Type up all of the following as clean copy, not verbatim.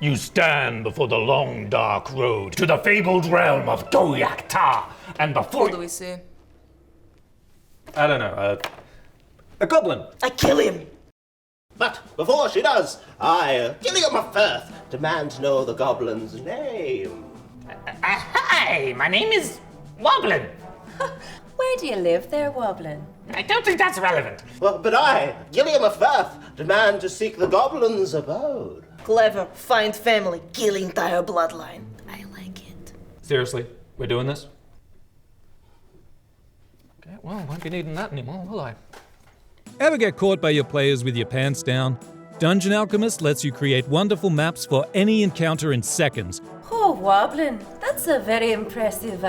You stand before the long dark road to the fabled realm of Goyak-Ta, and before— What do we see? I don't know, a goblin. I kill him! But before she does, I, Gilliam of Firth, demand to know the goblin's name. Hi, my name is Goblin. Where do you live there, Goblin? I don't think that's relevant. Well, but I, Gilliam of Firth, demand to seek the goblin's abode. Clever, find family, kill entire bloodline. I like it. Seriously, we're doing this? Okay, well, won't be needing that anymore, will I? Ever get caught by your players with your pants down? Dungeon Alchemist lets you create wonderful maps for any encounter in seconds. Oh, Goblin, that's a very impressive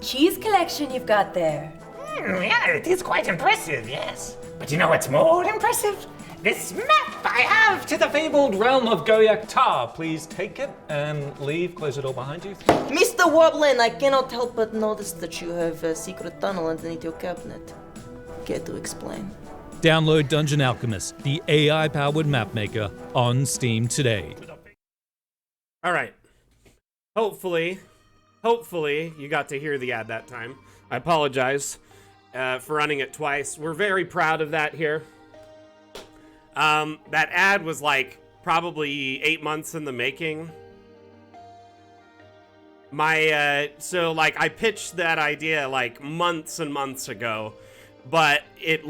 cheese collection you've got there. Yeah, it is quite impressive, yes. But you know what's more impressive? This map I have to the Fabled realm of Goyak-Ta. Please take it and leave. Close the door behind you. Mr. Woblin, I cannot help but notice that you have a secret tunnel underneath your cabinet. Care to explain? Download Dungeon Alchemist, the AI-powered map maker, on Steam today. All right. Hopefully you got to hear the ad that time. I apologize for running it twice. We're very proud of that here. That ad was like probably 8 months in the making. So like I pitched that idea like months and months ago, but it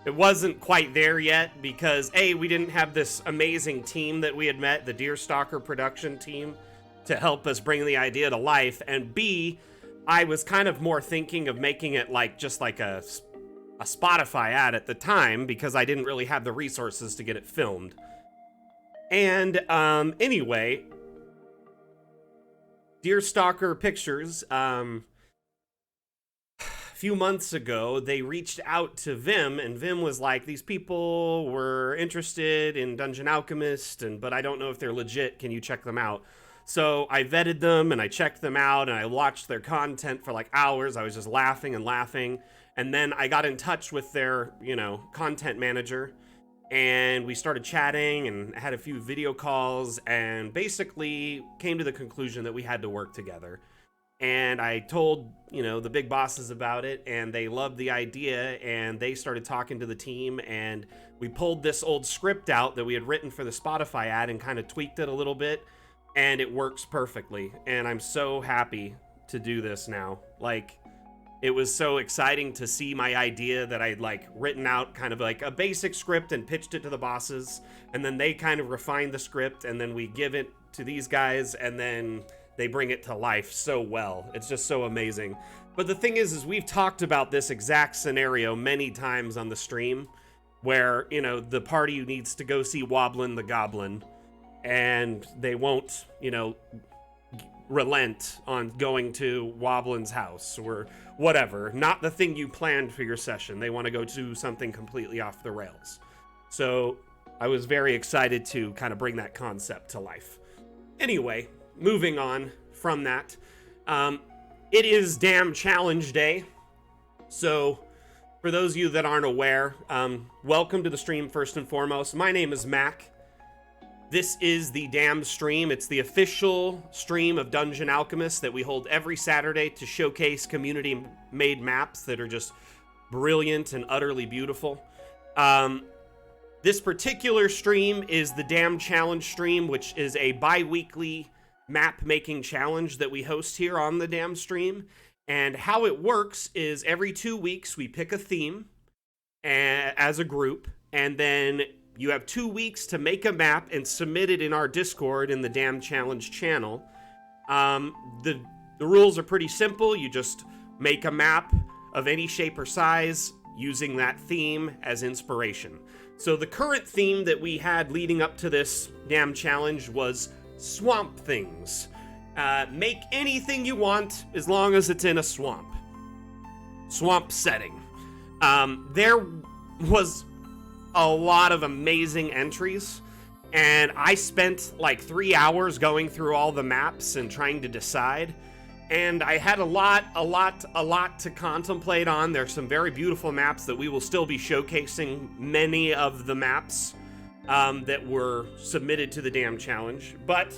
wasn't quite there yet because A, we didn't have this amazing team that we had met, the Deerstalker production team, to help us bring the idea to life, and B, I was kind of more thinking of making it like just like a Spotify ad at the time because I didn't really have the resources to get it filmed. And anyway, Deerstalker Pictures, a few months ago, they reached out to Vim, and Vim was like, these people were interested in Dungeon Alchemist, but I don't know if they're legit. Can you check them out? So I vetted them, and I checked them out, and I watched their content for like hours. I was just laughing and laughing. And then I got in touch with their, content manager, and we started chatting and had a few video calls, and basically came to the conclusion that we had to work together. And I told, the big bosses about it, and they loved the idea, and they started talking to the team, and we pulled this old script out that we had written for the Spotify ad and kind of tweaked it a little bit, and it works perfectly. And I'm so happy to do this now. It was so exciting to see my idea that I'd written out kind of like a basic script and pitched it to the bosses, and then they kind of refined the script, and then we give it to these guys, and then they bring it to life so well. It's just so amazing. But the thing is we've talked about this exact scenario many times on the stream where, the party needs to go see Woblin the Goblin, and they won't, relent on going to Woblin's house or whatever. Not the thing you planned for your session. They want to go do something completely off the rails. So I was very excited to kind of bring that concept to life. Anyway, moving on from that, it is Damn Challenge Day. So for those of you that aren't aware, welcome to the stream first and foremost. My name is Mac. This is the Damn Stream. It's the official stream of Dungeon Alchemist that we hold every Saturday to showcase community-made maps that are just brilliant and utterly beautiful. This particular stream is the Damn Challenge stream, which is a bi-weekly map-making challenge that we host here on the Damn Stream. And how it works is every 2 weeks we pick a theme as a group, and then you have 2 weeks to make a map and submit it in our Discord in the Damn Challenge channel. The rules are pretty simple. You just make a map of any shape or size using that theme as inspiration. So the current theme that we had leading up to this Damn Challenge was swamp things. Make anything you want as long as it's in a swamp setting. There was a lot of amazing entries, and I spent like 3 hours going through all the maps and trying to decide, and I had a lot to contemplate on. There's some very beautiful maps that we will still be showcasing many of the maps that were submitted to the Dam Challenge, but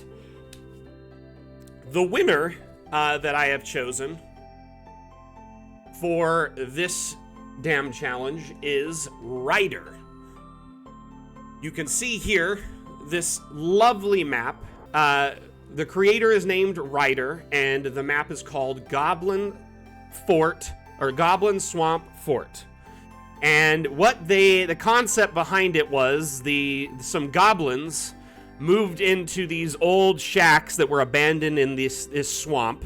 the winner that I have chosen for this Dam Challenge is Ryder. You can see here this lovely map. The creator is named Ryder, and the map is called Goblin Fort, or Goblin Swamp Fort. And what the concept behind it was some goblins moved into these old shacks that were abandoned in this swamp,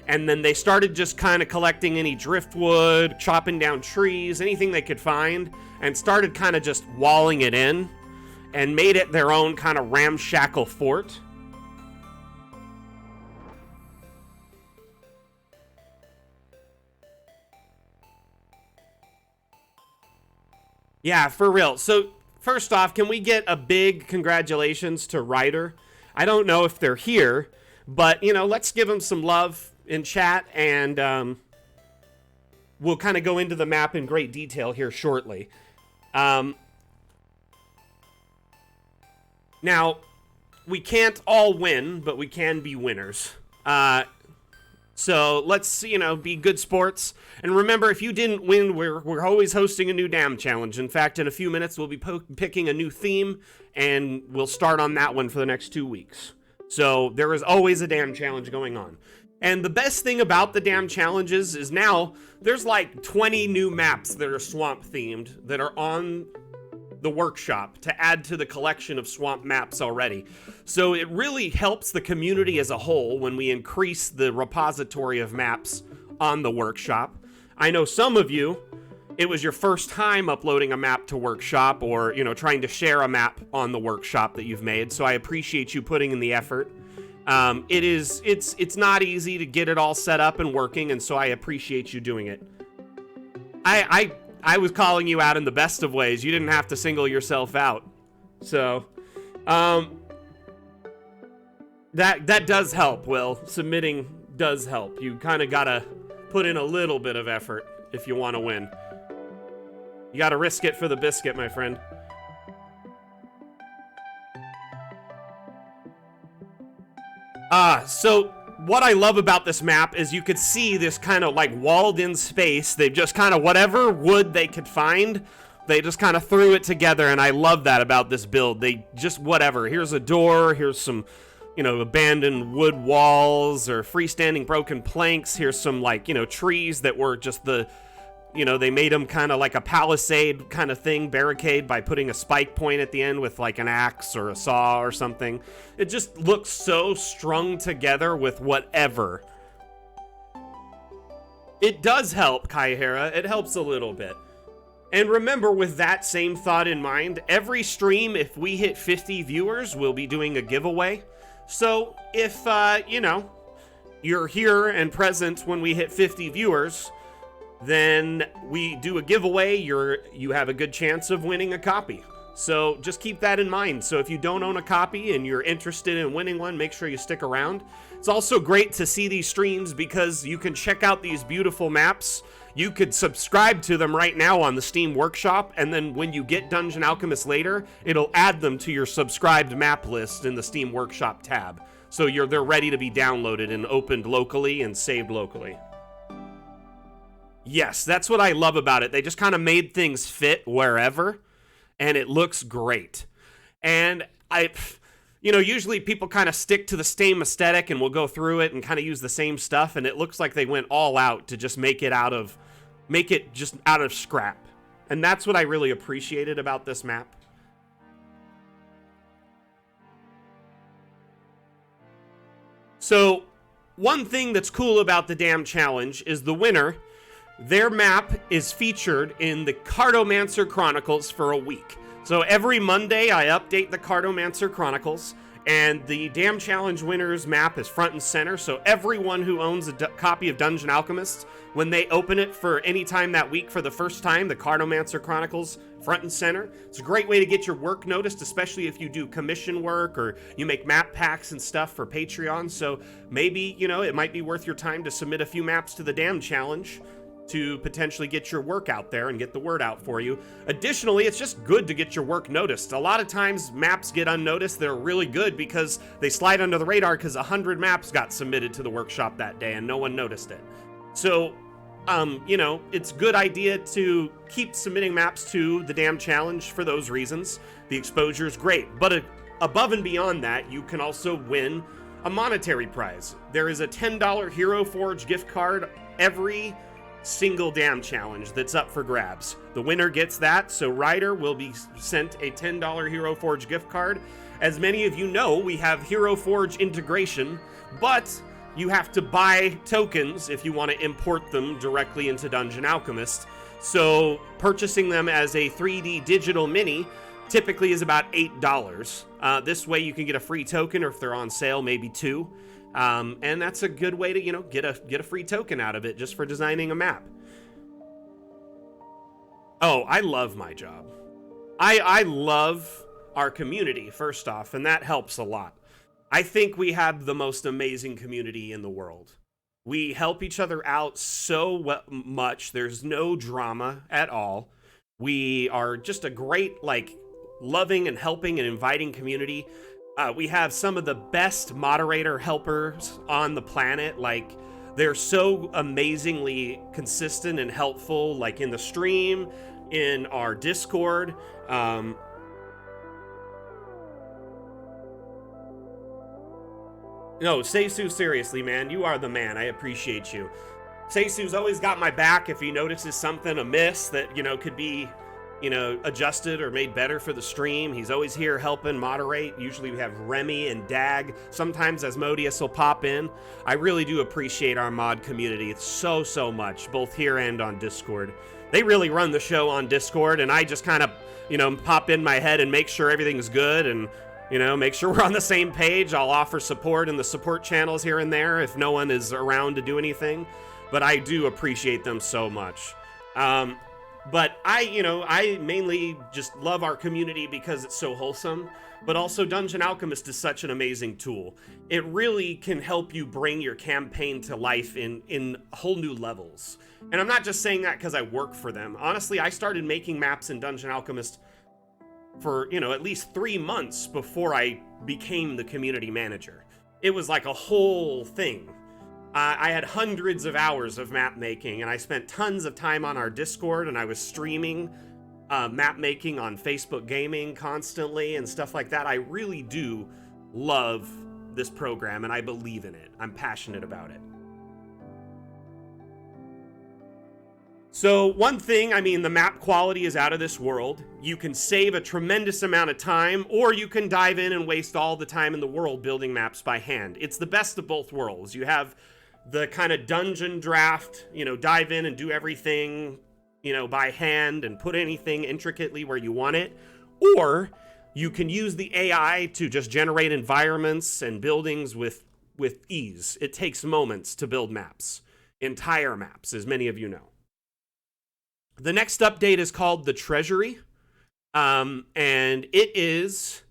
and then they started just kind of collecting any driftwood, chopping down trees, anything they could find, and started kind of just walling it in, and made it their own kind of ramshackle fort. Yeah, for real. So, first off, can we get a big congratulations to Ryder? I don't know if they're here, but, let's give them some love in chat, and we'll kind of go into the map in great detail here shortly. Now, we can't all win, but we can be winners. So let's, be good sports. And remember, if you didn't win, we're always hosting a new Dam Challenge. In fact, in a few minutes, we'll be picking a new theme, and we'll start on that one for the next 2 weeks. So there is always a Dam Challenge going on. And the best thing about the Dam Challenges is now there's like 20 new maps that are swamp themed that are on the workshop to add to the collection of swamp maps already. So it really helps the community as a whole when we increase the repository of maps on the workshop. I know some of you, it was your first time uploading a map to workshop, or trying to share a map on the workshop that you've made, so I appreciate you putting in the effort. It's not easy to get it all set up and working, and so I appreciate you doing it. I was calling you out in the best of ways. You didn't have to single yourself out. So, that does help, Will. Submitting does help. You kind of gotta put in a little bit of effort if you want to win. You gotta risk it for the biscuit, my friend. So what I love about this map is you could see this kind of like walled in space. They've just kind of whatever wood they could find, they just kind of threw it together, and I love that about this build. They just whatever. Here's a door, here's some, abandoned wood walls or freestanding broken planks. Here's some trees that were just they made them kind of like a palisade kind of thing, barricade, by putting a spike point at the end with like an axe or a saw or something. It just looks so strung together with whatever. It does help, Kaihera. It helps a little bit. And remember, with that same thought in mind, every stream, if we hit 50 viewers, we'll be doing a giveaway. So if, you're here and present when we hit 50 viewers, then we do a giveaway. You have a good chance of winning a copy. So just keep that in mind. So if you don't own a copy and you're interested in winning one, make sure you stick around. It's also great to see these streams because you can check out these beautiful maps. You could subscribe to them right now on the Steam Workshop, and then when you get Dungeon Alchemist later, it'll add them to your subscribed map list in the Steam Workshop tab. So they're ready to be downloaded and opened locally and saved locally. Yes, that's what I love about it. They just kind of made things fit wherever, and it looks great. And usually people kind of stick to the same aesthetic and we'll go through it and kind of use the same stuff, and it looks like they went all out to just make it just out of scrap. And that's what I really appreciated about this map. So, one thing that's cool about the Dam Challenge is the winner, their map is featured in the Cartomancer Chronicles for a week. So every Monday, I update the Cartomancer Chronicles, and the Dam Challenge winner's map is front and center. So everyone who owns a copy of Dungeon Alchemist, when they open it for any time that week for the first time, the Cartomancer Chronicles front and center. It's a great way to get your work noticed, especially if you do commission work or you make map packs and stuff for Patreon. So maybe, it might be worth your time to submit a few maps to the Dam Challenge. to potentially get your work out there and get the word out for you. Additionally, it's just good to get your work noticed. A lot of times maps get unnoticed. They're really good because they slide under the radar because 100 maps got submitted to the workshop that day and no one noticed it. So, you know, it's a good idea to keep submitting maps to the damn challenge for those reasons. The exposure is great, but above and beyond that, you can also win a monetary prize. There is a $10 Hero Forge gift card every single damn challenge that's up for grabs. The winner gets that, so Ryder will be sent a $10 Hero Forge gift card. As many of you know, we have Hero Forge integration, but you have to buy tokens if you want to import them directly into Dungeon Alchemist. So purchasing them as a 3D digital mini typically is about $8. This way you can get a free token, or if they're on sale, maybe 2. And that's a good way to, you know, get a free token out of it just for designing a map. Oh, I love my job. I love our community, first off, and that helps a lot. I think we have the most amazing community in the world. We help each other out so much. There's no drama at all. We are just a great, like, loving and helping and inviting community. We have some of the best moderator helpers on the planet. Like, they're so amazingly consistent and helpful, like in the stream, in our Discord. No, Seisu, seriously, man, you are the man. I appreciate you. Seisu's always got my back if he notices something amiss that, you know, could be, you know, adjusted or made better for the stream. He's always here helping moderate. Usually we have Remy and Dag. Sometimes Asmodeus will pop in. I really do appreciate our mod community so much, both here and on Discord. They really run the show on Discord, and I just kind of, you know, pop in my head and make sure everything's good and, you know, make sure we're on the same page. I'll offer support in the support channels here and there if no one is around to do anything, but I do appreciate them so much. But I mainly just love our community because it's so wholesome, but also Dungeon Alchemist is such an amazing tool. It really can help you bring your campaign to life in whole new levels. And I'm not just saying that because I work for them. Honestly, I started making maps in Dungeon Alchemist for, you know, at least 3 months before I became the community manager. It was like a whole thing. I had hundreds of hours of map making, and I spent tons of time on our Discord, and I was streaming map making on Facebook Gaming constantly and stuff like that. I really do love this program, and I believe in it. I'm passionate about it. So one thing, I mean, the map quality is out of this world. You can save a tremendous amount of time, or you can dive in and waste all the time in the world building maps by hand. It's the best of both worlds. You have the kind of dungeon draft, you know, dive in and do everything, you know, by hand and put anything intricately where you want it. Or you can use the AI to just generate environments and buildings with ease. It takes moments to build maps, entire maps, as many of you know. The next update is called the Treasury, and it is,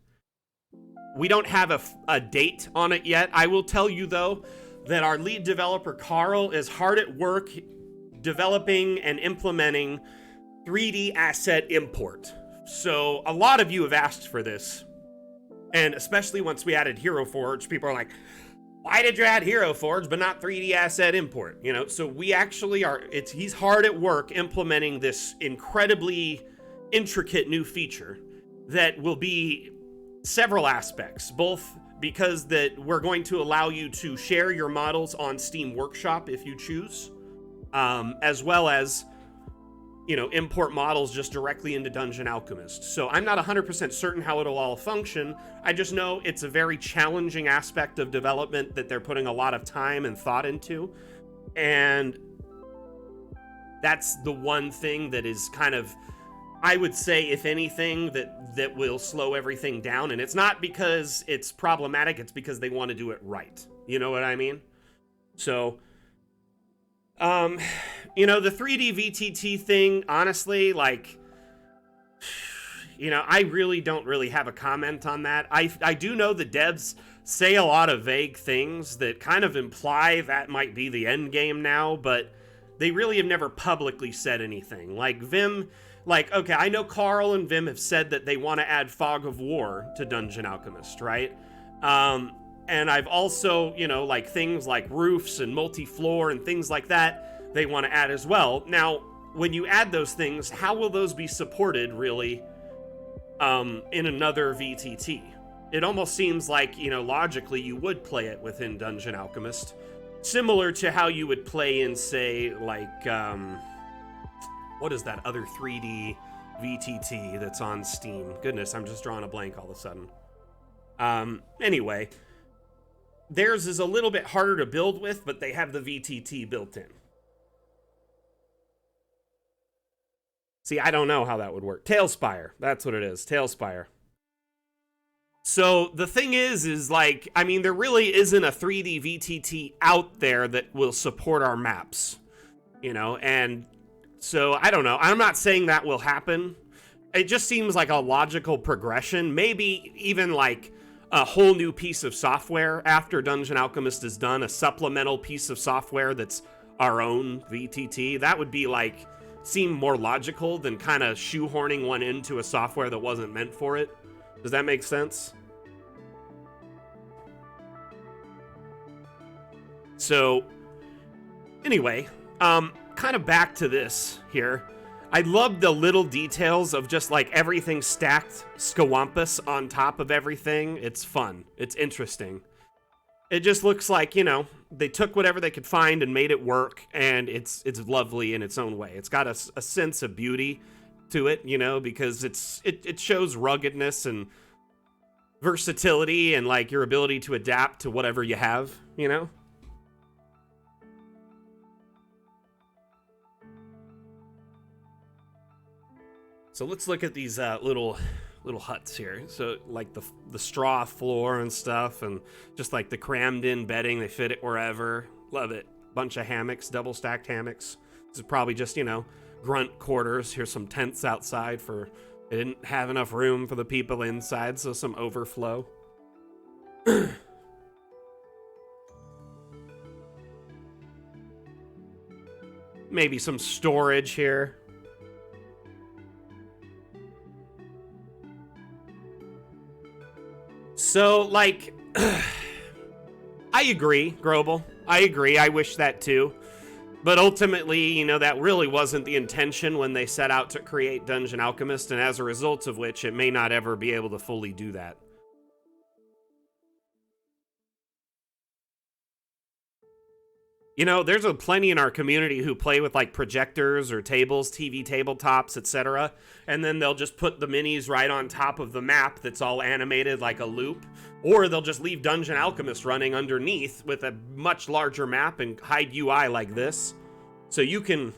we don't have a date on it yet. I will tell you, though, that our lead developer, Carl, is hard at work developing and implementing 3D asset import. So a lot of you have asked for this, and especially once we added Hero Forge, people are like, why did you add Hero Forge but not 3D asset import? You know, so we actually are, he's hard at work implementing this incredibly intricate new feature that will be several aspects, both because that we're going to allow you to share your models on Steam Workshop if you choose, as well as, you know, import models just directly into Dungeon Alchemist. So I'm not 100% certain how it'll all function. I just know it's a very challenging aspect of development that they're putting a lot of time and thought into. And that's the one thing that is kind of, I would say, if anything, that will slow everything down. And it's not because it's problematic, it's because they want to do it right. You know what I mean? So, you know, the 3D VTT thing, honestly, like, you know, I really don't really have a comment on that. I do know the devs say a lot of vague things that kind of imply that might be the end game now, but they really have never publicly said anything. Like Vim, like, okay, I know Carl and Vim have said that they want to add Fog of War to Dungeon Alchemist, right? And I've also, you know, like things like roofs and multi-floor and things like that, they want to add as well. Now, when you add those things, how will those be supported really in another VTT? It almost seems like, you know, logically you would play it within Dungeon Alchemist, similar to how you would play in, say, like, what is that other 3D VTT that's on Steam? Goodness, I'm just drawing a blank all of a sudden. Anyway, theirs is a little bit harder to build with, but they have the VTT built in. See, I don't know how that would work. Tailspire, that's what it is, Tailspire. So the thing is like, I mean, there really isn't a 3D VTT out there that will support our maps, you know, and so I don't know. I'm not saying that will happen. It just seems like a logical progression, maybe even like a whole new piece of software after Dungeon Alchemist is done, a supplemental piece of software that's our own VTT. That would be like, seem more logical than kind of shoehorning one into a software that wasn't meant for it. Does that make sense? So, anyway, kind of back to this here. I love the little details of just like everything stacked scawampus on top of everything. It's fun. It's interesting. It just looks like, you know, they took whatever they could find and made it work, and it's lovely in its own way. It's got a sense of beauty to it, you know, because it shows ruggedness and versatility and like your ability to adapt to whatever you have, you know? So let's look at these little huts here. So like the straw floor and stuff, and just like the crammed in bedding, they fit it wherever. Love it. Bunch of hammocks, double stacked hammocks. This is probably just, you know, grunt quarters. Here's some tents outside for, they didn't have enough room for the people inside, so some overflow. Maybe some storage here. So, like, I agree, Grobel. I agree. I wish that too. But ultimately, you know, that really wasn't the intention when they set out to create Dungeon Alchemist, and as a result of which, it may not ever be able to fully do that. You know, there's plenty in our community who play with like projectors or tables, TV tabletops, etc. And then they'll just put the minis right on top of the map that's all animated like a loop. Or they'll just leave Dungeon Alchemist running underneath with a much larger map and hide UI like this. So you can,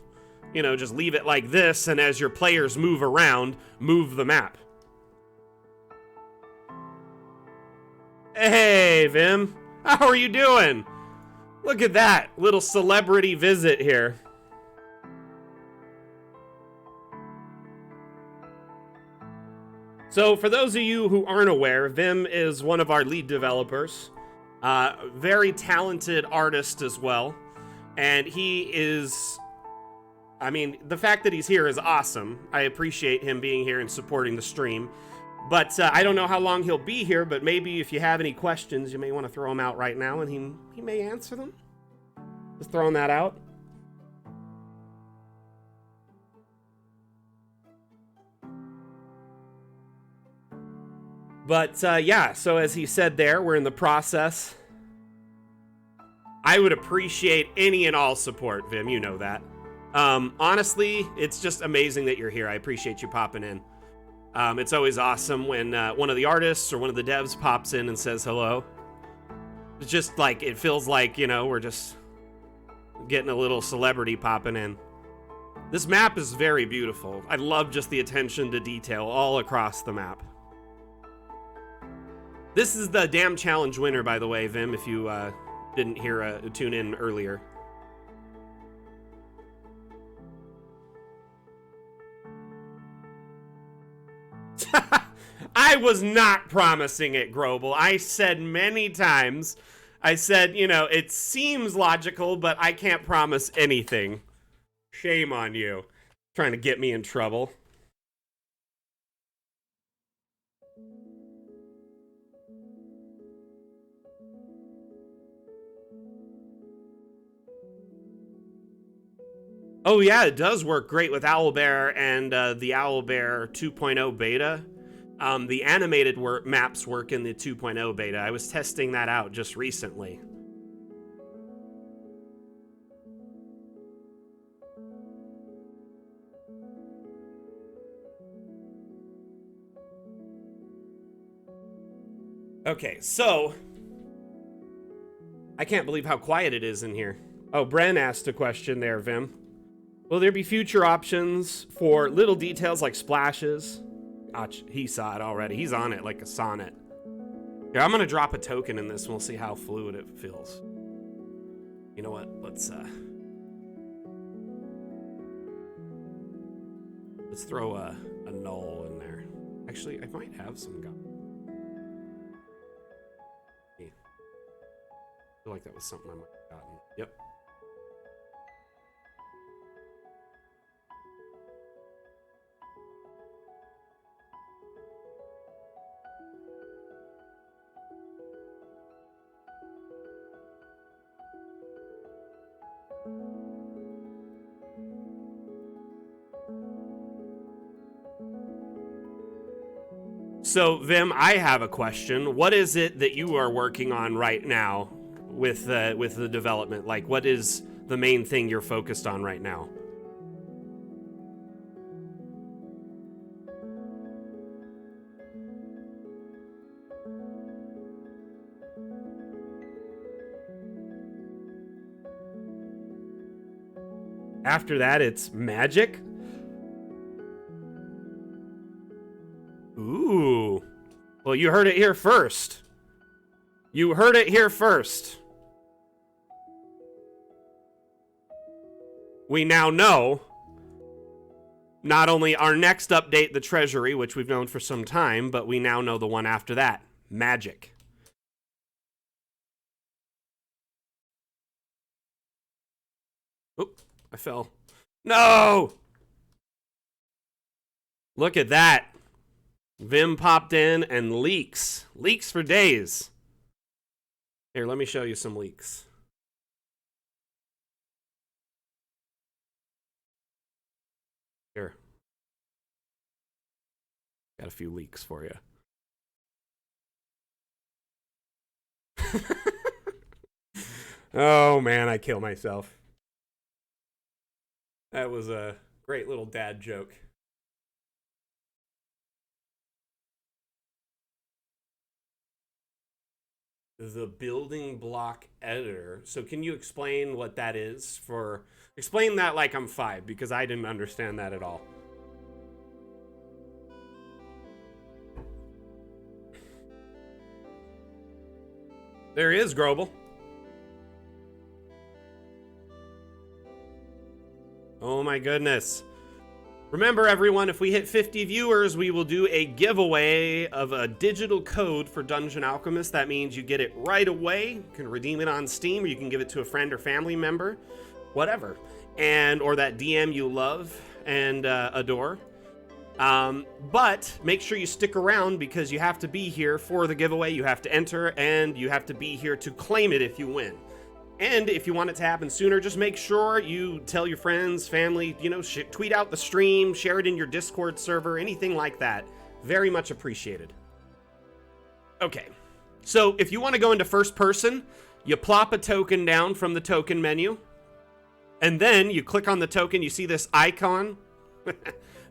you know, just leave it like this, and as your players move around, move the map. Hey, Vim. How are you doing? Look at that little celebrity visit here. So for those of you who aren't aware, Vim is one of our lead developers. Very talented artist as well. And he is, I mean, the fact that he's here is awesome. I appreciate him being here and supporting the stream. But I don't know how long he'll be here, but maybe if you have any questions, you may want to throw them out right now, and he may answer them. Just throwing that out. But yeah, so as he said there, we're in the process. I would appreciate any and all support, Vim, you know that. Honestly, it's just amazing that you're here. I appreciate you popping in. It's always awesome when one of the artists or one of the devs pops in and says hello. It's just like, it feels like, you know, we're just getting a little celebrity popping in. This map is very beautiful. I love just the attention to detail all across the map. This is the Damn Challenge winner, by the way, Vim, if you didn't hear tune in earlier. I was not promising it, Grobel. I said many times, I said, you know, it seems logical, but I can't promise anything. Shame on you. Trying to get me in trouble. Oh yeah, it does work great with Owlbear and the Owlbear 2.0 beta. The animated maps work in the 2.0 beta. I was testing that out just recently. Okay, so I can't believe how quiet it is in here. Oh, Bren asked a question there, Vim. Will there be future options for little details like splashes? He saw it already. He's on it like a sonnet. Here, I'm gonna drop a token in this and we'll see how fluid it feels. You know what? Let's throw a null in there. Actually, I might have some I feel like that was something I might have gotten. Yep. So, Vim, I have a question. What is it that you are working on right now with the development? Like, what is the main thing you're focused on right now? After that, it's magic? Ooh. Well, you heard it here first. You heard it here first. We now know not only our next update, the Treasury, which we've known for some time, but we now know the one after that, magic. Oop, I fell. No! Look at that. Vim popped in and leaks. Leaks for days. Here, let me show you some leaks. Here. Got a few leaks for you. Oh man, I kill myself. That was a great little dad joke. The building block editor. So can you explain what that is? Explain that like I'm 5, because I didn't understand that at all. There is Grobel. Oh my goodness. Remember everyone, if we hit 50 viewers, we will do a giveaway of a digital code for Dungeon Alchemist. That means you get it right away. You can redeem it on Steam, or you can give it to a friend or family member, whatever. Or that DM you love and adore. But make sure you stick around, because you have to be here for the giveaway. You have to enter, and you have to be here to claim it if you win. And if you want it to happen sooner, just make sure you tell your friends, family, tweet out the stream, share it in your Discord server, anything like that. Very much appreciated. Okay, so if you want to go into first person, you plop a token down from the token menu, and then you click on the token. You see this icon,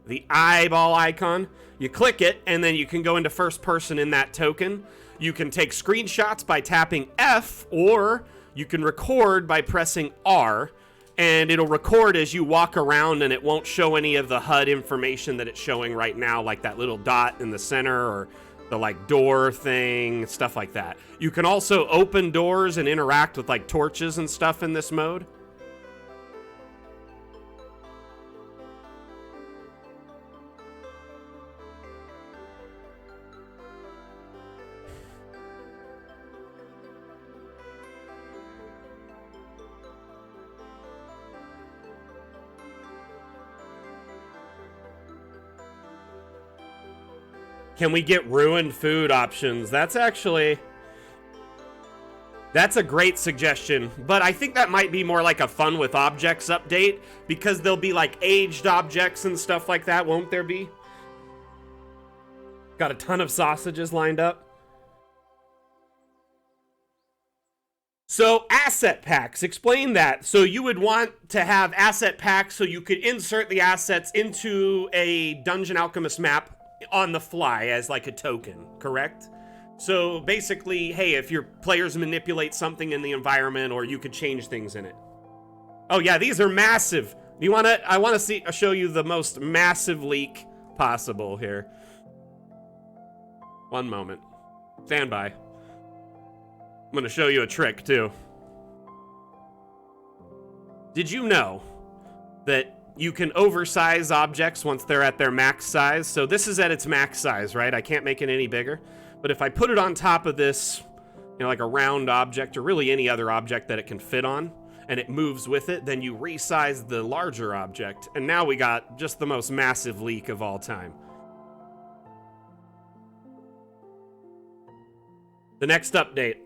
the eyeball icon. You click it, and then you can go into first person in that token. You can take screenshots by tapping F, or you can record by pressing R, and it'll record as you walk around, and it won't show any of the HUD information that it's showing right now, like that little dot in the center, or the door thing, stuff like that. You can also open doors and interact with torches and stuff in this mode. Can we get ruined food options? That's a great suggestion, but I think that might be more like a fun with objects update, because there'll be like aged objects and stuff like that, won't there be? Got a ton of sausages lined up. So asset packs, explain that. So you would want to have asset packs so you could insert the assets into a Dungeon Alchemist map on the fly as like a token, correct? So basically, hey, if your players manipulate something in the environment, or you could change things in it. Oh yeah, these are massive. Do you want to? I want to show you the most massive leak possible here. One moment. Stand by. I'm going to show you a trick too. Did you know that you can oversize objects once they're at their max size? So this is at its max size, right? I can't make it any bigger. But if I put it on top of this, you know, like a round object, or really any other object that it can fit on, and it moves with it, then you resize the larger object. And now we got just the most massive leak of all time. The next update.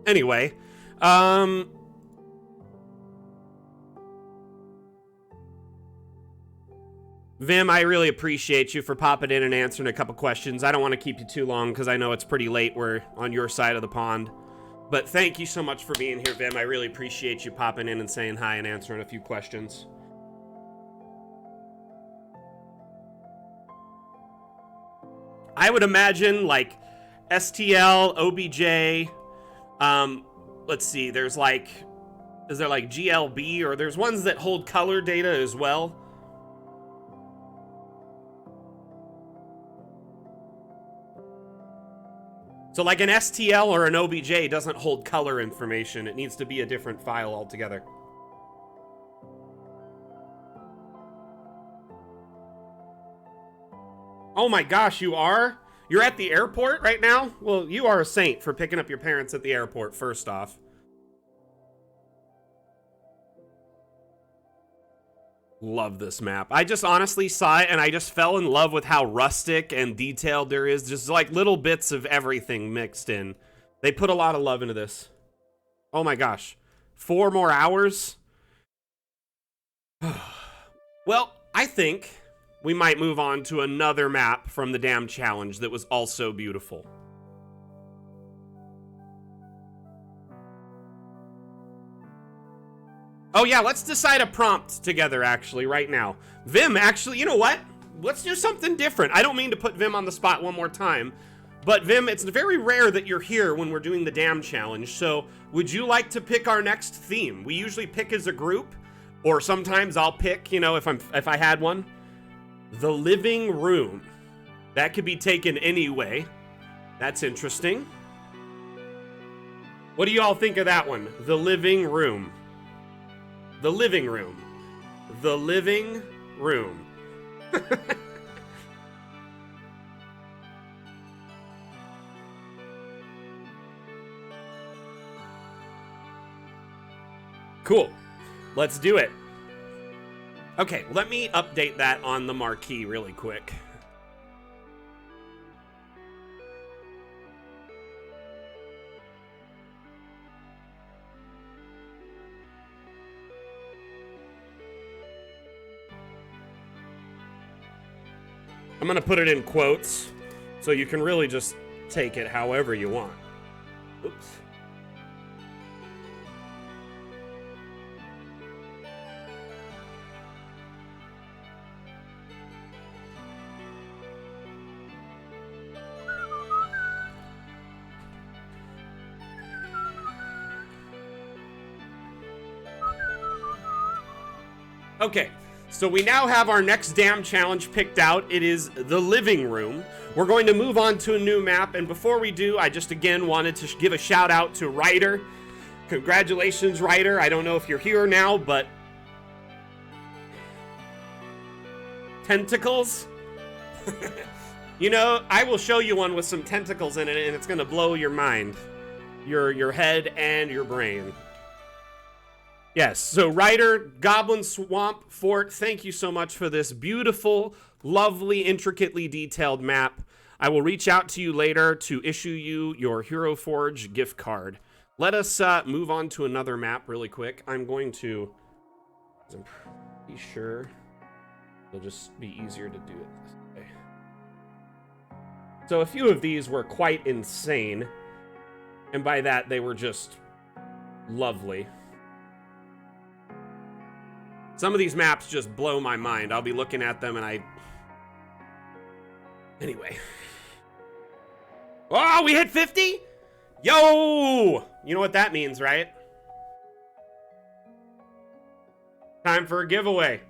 Anyway, Vim, I really appreciate you for popping in and answering a couple questions. I don't want to keep you too long because I know it's pretty late. We're on your side of the pond. But thank you so much for being here, Vim. I really appreciate you popping in and saying hi and answering a few questions. I would imagine, like, STL, OBJ... let's see, there's like, is there like GLB, or there's ones that hold color data as well? So like an STL or an OBJ doesn't hold color information. It needs to be a different file altogether. Oh my gosh, you are? You're at the airport right now? Well, you are a saint for picking up your parents at the airport, first off. Love this map. I just honestly saw it and I just fell in love with how rustic and detailed there is. Just like little bits of everything mixed in. They put a lot of love into this. Oh my gosh. 4 more hours? Well, I think we might move on to another map from the damn challenge that was also beautiful. Oh yeah, let's decide a prompt together actually right now. Vim, actually, you know what? Let's do something different. I don't mean to put Vim on the spot one more time, but Vim, it's very rare that you're here when we're doing the damn challenge, so would you like to pick our next theme? We usually pick as a group, or sometimes I'll pick, you know, if I had one. The living room. That could be taken any way. That's interesting. What do you all think of that one? The living room. The living room. The living room. Cool. Let's do it. Okay, let me update that on the marquee really quick. I'm gonna put it in quotes, so you can really just take it however you want. Oops. Okay, so we now have our next damn challenge picked out. It is the living room. We're going to move on to a new map, and before we do, I just again wanted to give a shout out to Ryder. Congratulations, Ryder. I don't know if you're here now, but tentacles. You know, I will show you one with some tentacles in it, and it's gonna blow your mind. Your head and your brain. Yes, so Ryder, Goblin Swamp Fort, thank you so much for this beautiful, lovely, intricately detailed map. I will reach out to you later to issue you your Hero Forge gift card. Let us move on to another map really quick. I'm going to, I'm pretty sure it'll just be easier to do it this way. So a few of these were quite insane, and by that they were just lovely. Some of these maps just blow my mind. I'll be looking at them and Anyway. Oh, we hit 50? Yo! You know what that means, right? Time for a giveaway.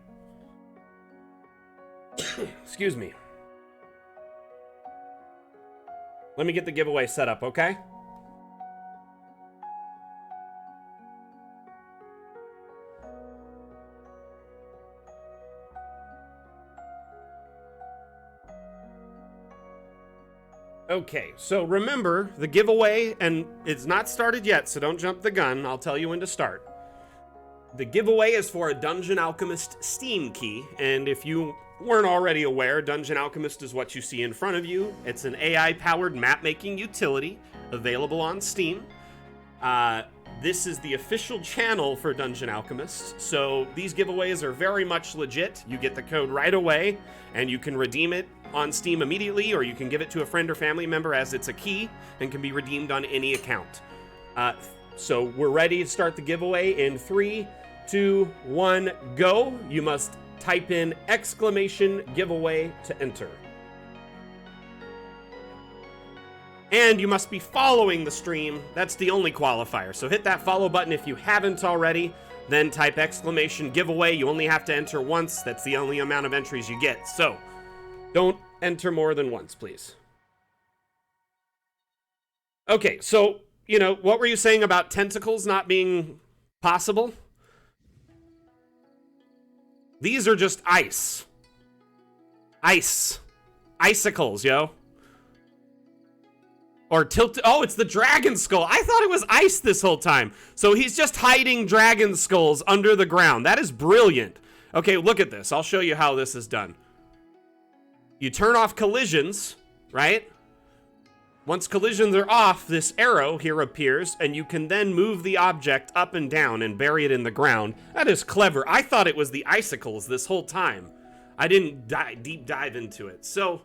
Excuse me. Let me get the giveaway set up, okay? Okay, so remember, the giveaway, and it's not started yet, so don't jump the gun. I'll tell you when to start. The giveaway is for a Dungeon Alchemist Steam key, and if you weren't already aware, Dungeon Alchemist is what you see in front of you. It's an AI-powered map-making utility available on Steam. This is the official channel for Dungeon Alchemist, so these giveaways are very much legit. You get the code right away, and you can redeem it on Steam immediately, or you can give it to a friend or family member as it's a key and can be redeemed on any account. So we're ready to start the giveaway in 3, 2, 1, go. You must type in !giveaway to enter. And you must be following the stream. That's the only qualifier. So hit that follow button if you haven't already, then type !giveaway. You only have to enter once. That's the only amount of entries you get. So don't enter more than once, please. Okay, so, you know, what were you saying about tentacles not being possible? These are just ice. Ice. Icicles, yo. Or tilt. Oh, it's the dragon skull. I thought it was ice this whole time. So he's just hiding dragon skulls under the ground. That is brilliant. Okay, look at this. I'll show you how this is done. You turn off collisions, right? Once collisions are off, this arrow here appears, and you can then move the object up and down and bury it in the ground. That is clever. I thought it was the icicles this whole time. I didn't deep dive into it. So,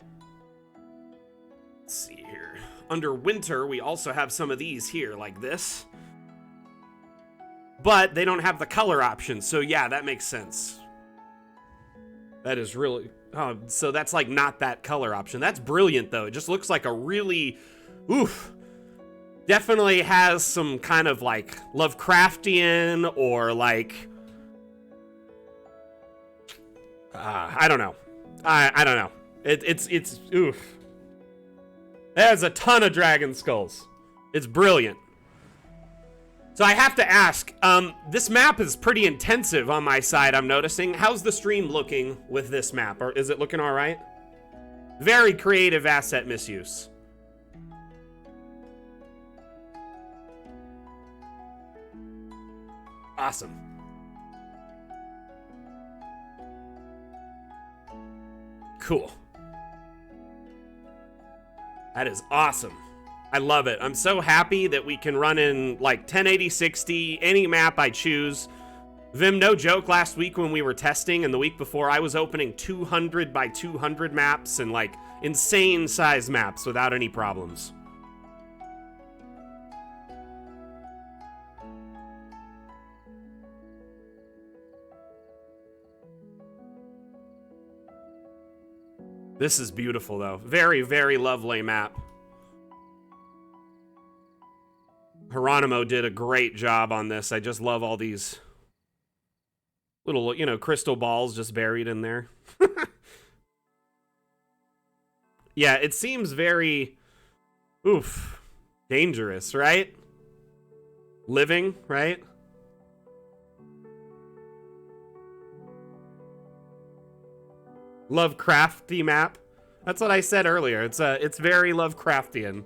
let's see here. Under winter, we also have some of these here, like this. But they don't have the color option, so yeah, that makes sense. That is really... Oh, so that's like not that color option. That's brilliant, though. It just looks like a really... Oof. Definitely has some kind of like Lovecraftian or like... I don't know. I don't know. It's oof. There's a ton of dragon skulls. It's brilliant. So I have to ask, this map is pretty intensive on my side, I'm noticing. How's the stream looking with this map? Or is it looking all right? Very creative asset misuse. Awesome. Cool. That is awesome. I love it. I'm so happy that we can run in like 1080 60, any map I choose. Vim, no joke, last week when we were testing and the week before, I was opening 200 by 200 maps and like insane size maps without any problems. This is beautiful though. Very, very lovely map. Heronimo did a great job on this. I just love all these little, you know, crystal balls just buried in there. Yeah, it seems very, oof, dangerous, right? Living, right? Lovecrafty map. That's what I said earlier. It's very Lovecraftian.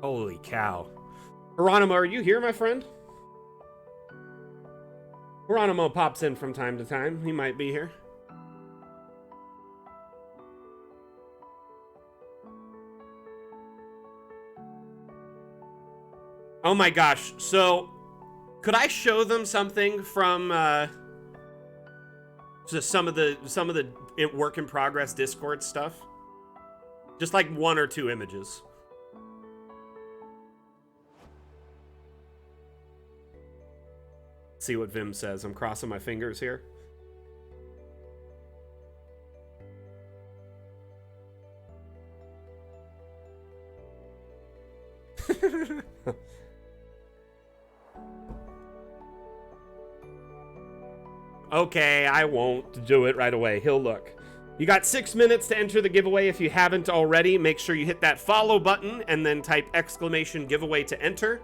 Holy cow. Heronimo, are you here, my friend? Heronimo pops in from time to time. He might be here. Oh my gosh. So, could I show them something from just some of the work in progress Discord stuff? Just like 1 or 2 images. See what Vim says. I'm crossing my fingers here. Okay, I won't do it right away. He'll look. You got 6 minutes to enter the giveaway. If you haven't already, make sure you hit that follow button and then type !giveaway to enter.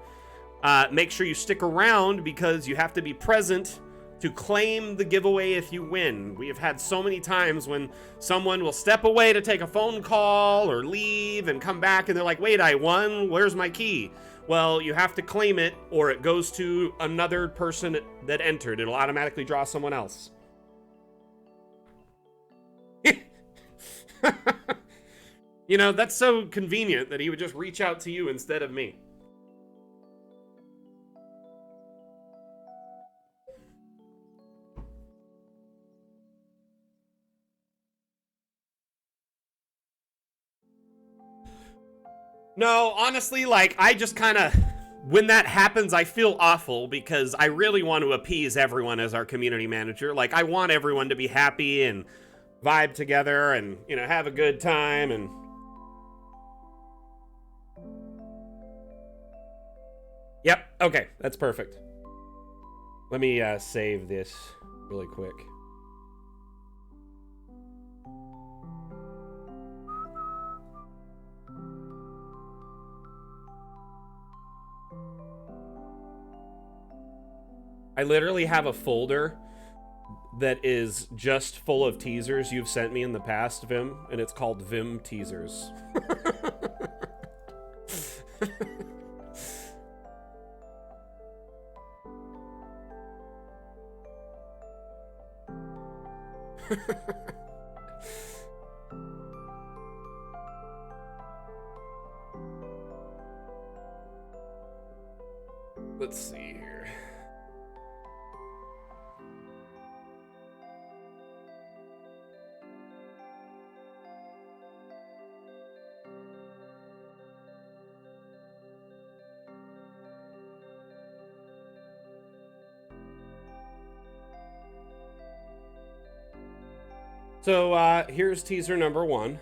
Make sure you stick around because you have to be present to claim the giveaway if you win. We have had so many times when someone will step away to take a phone call or leave and come back and they're like, wait, I won, where's my key? Well, you have to claim it or it goes to another person that entered. It'll automatically draw someone else. You know, that's so convenient that he would just reach out to you instead of me. No, honestly, like, I just kind of, when that happens, I feel awful because I really want to appease everyone as our community manager. Like, I want everyone to be happy and vibe together and, you know, have a good time and... Yep, okay, that's perfect. Let me save this really quick. I literally have a folder that is just full of teasers you've sent me in the past, Vim, and it's called Vim Teasers. Let's see here. So, here's teaser number 1.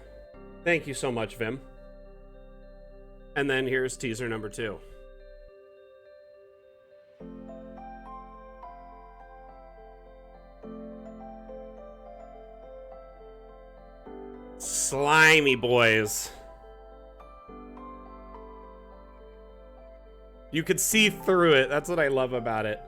Thank you so much, Vim. And then here's teaser number 2. Slimy boys. You could see through it. That's what I love about it.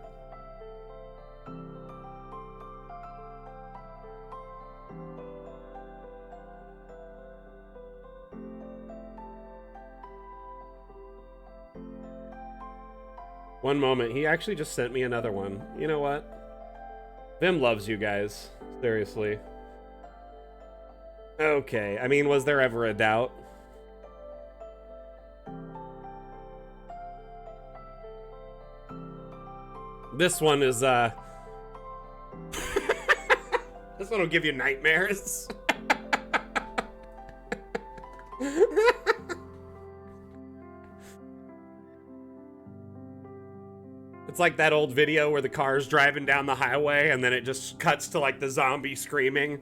One moment. He actually just sent me another one. You know what? Vim loves you guys. Seriously. Okay. I mean, was there ever a doubt? This one is, this one will give you nightmares. It's like that old video where the car's driving down the highway and then it just cuts to like the zombie screaming.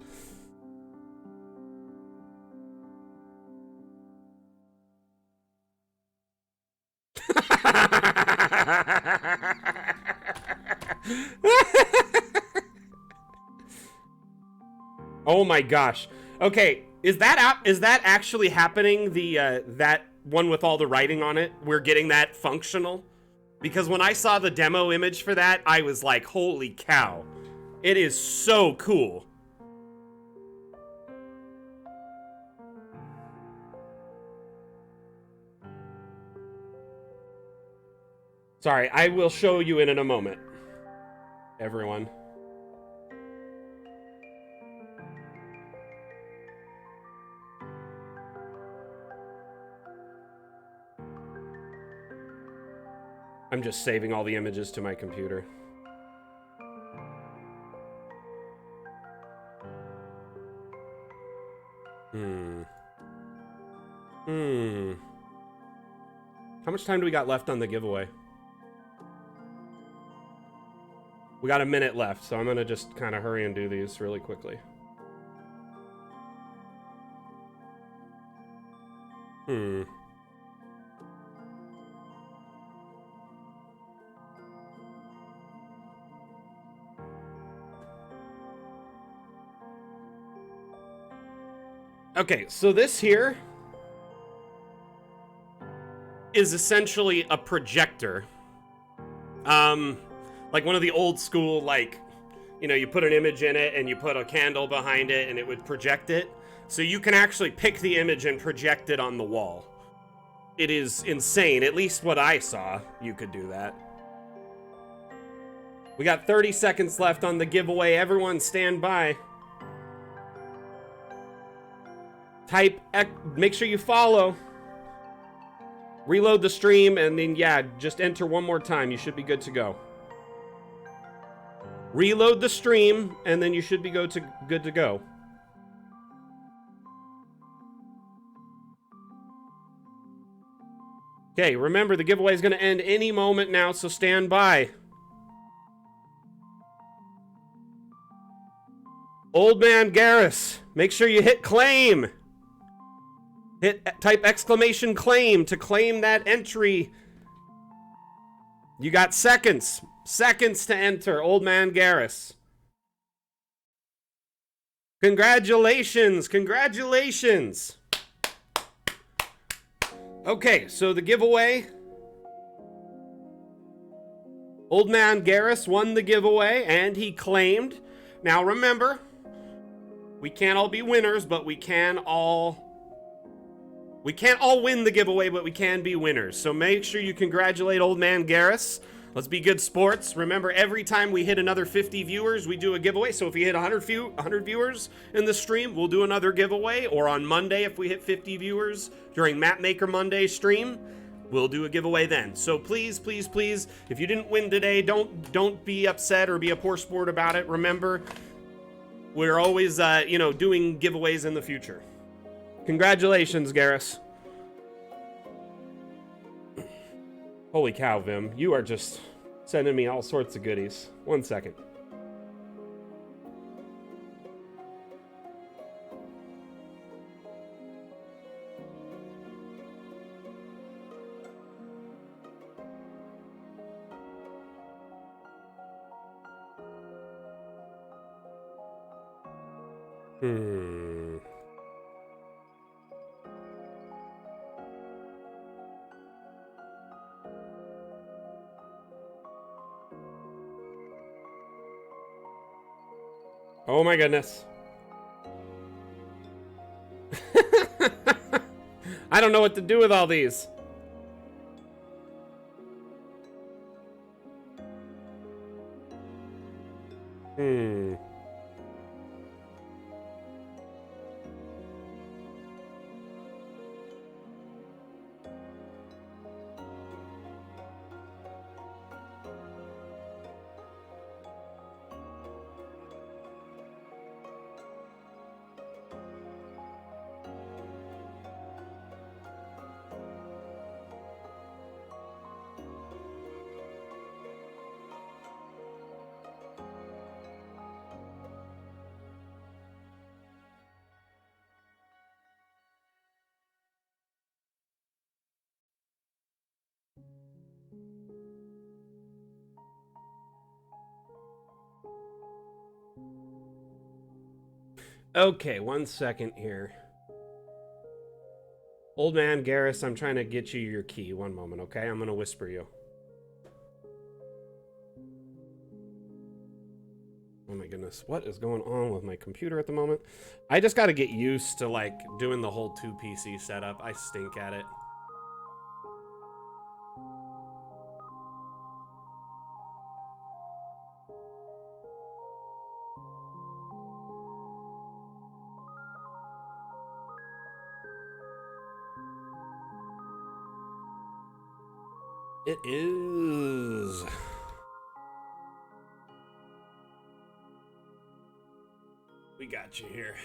Oh my gosh. Okay, is that actually happening? The that one with all the writing on it? We're getting that functional? Because when I saw the demo image for that, I was like, holy cow. It is so cool. Sorry, I will show you in a moment, everyone. I'm just saving all the images to my computer. How much time do we got left on the giveaway? We got a minute left, so I'm gonna just kind of hurry and do these really quickly. Okay, so this here is essentially a projector. Like one of the old school, like, you know, you put an image in it and you put a candle behind it and it would project it. So you can actually pick the image and project it on the wall. It is insane. At least what I saw, you could do that. We got 30 seconds left on the giveaway. Everyone stand by. Make sure you follow. Reload the stream and then, yeah, just enter one more time. You should be good to go. Reload the stream, and then you should be good to go. Okay, remember, the giveaway is going to end any moment now, so stand by. Old Man Garrus, make sure you hit claim. Type exclamation claim to claim that entry. You got seconds. Seconds to enter, Old Man Garrus. Congratulations, congratulations. Okay, so the giveaway. Old Man Garrus won the giveaway, and he claimed. Now remember, we can't all be winners, but we can't all win the giveaway, but we can be winners. So make sure you congratulate Old Man Garrus. Let's be good sports. Remember, every time we hit another 50 viewers, we do a giveaway. So if we hit 100 viewers in the stream, we'll do another giveaway. Or on Monday, if we hit 50 viewers during Mapmaker Monday stream, we'll do a giveaway then. So please, please, please, if you didn't win today, don't be upset or be a poor sport about it. Remember, we're always, doing giveaways in the future. Congratulations, Garrus. Holy cow, Vim. You are just sending me all sorts of goodies. 1 second. Oh my goodness. I don't know what to do with all these. Okay, 1 second here. Old Man Garrus, I'm trying to get you your key. 1 moment, okay? I'm gonna whisper you. Oh my goodness. What is going on with my computer at the moment? I just got to get used to, like, doing the whole 2 PC setup. I stink at it. It is. We got you here.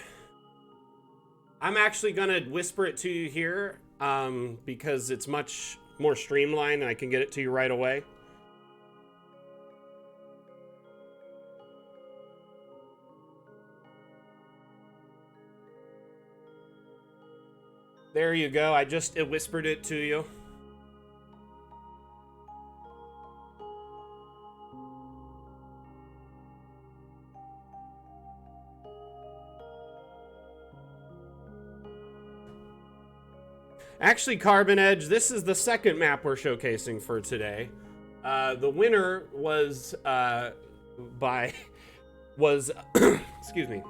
I'm actually gonna whisper it to you here, because it's much more streamlined and I can get it to you right away. There you go. I just whispered it to you. Actually, Carbon Edge, this is the second map we're showcasing for today. The winner was, excuse me.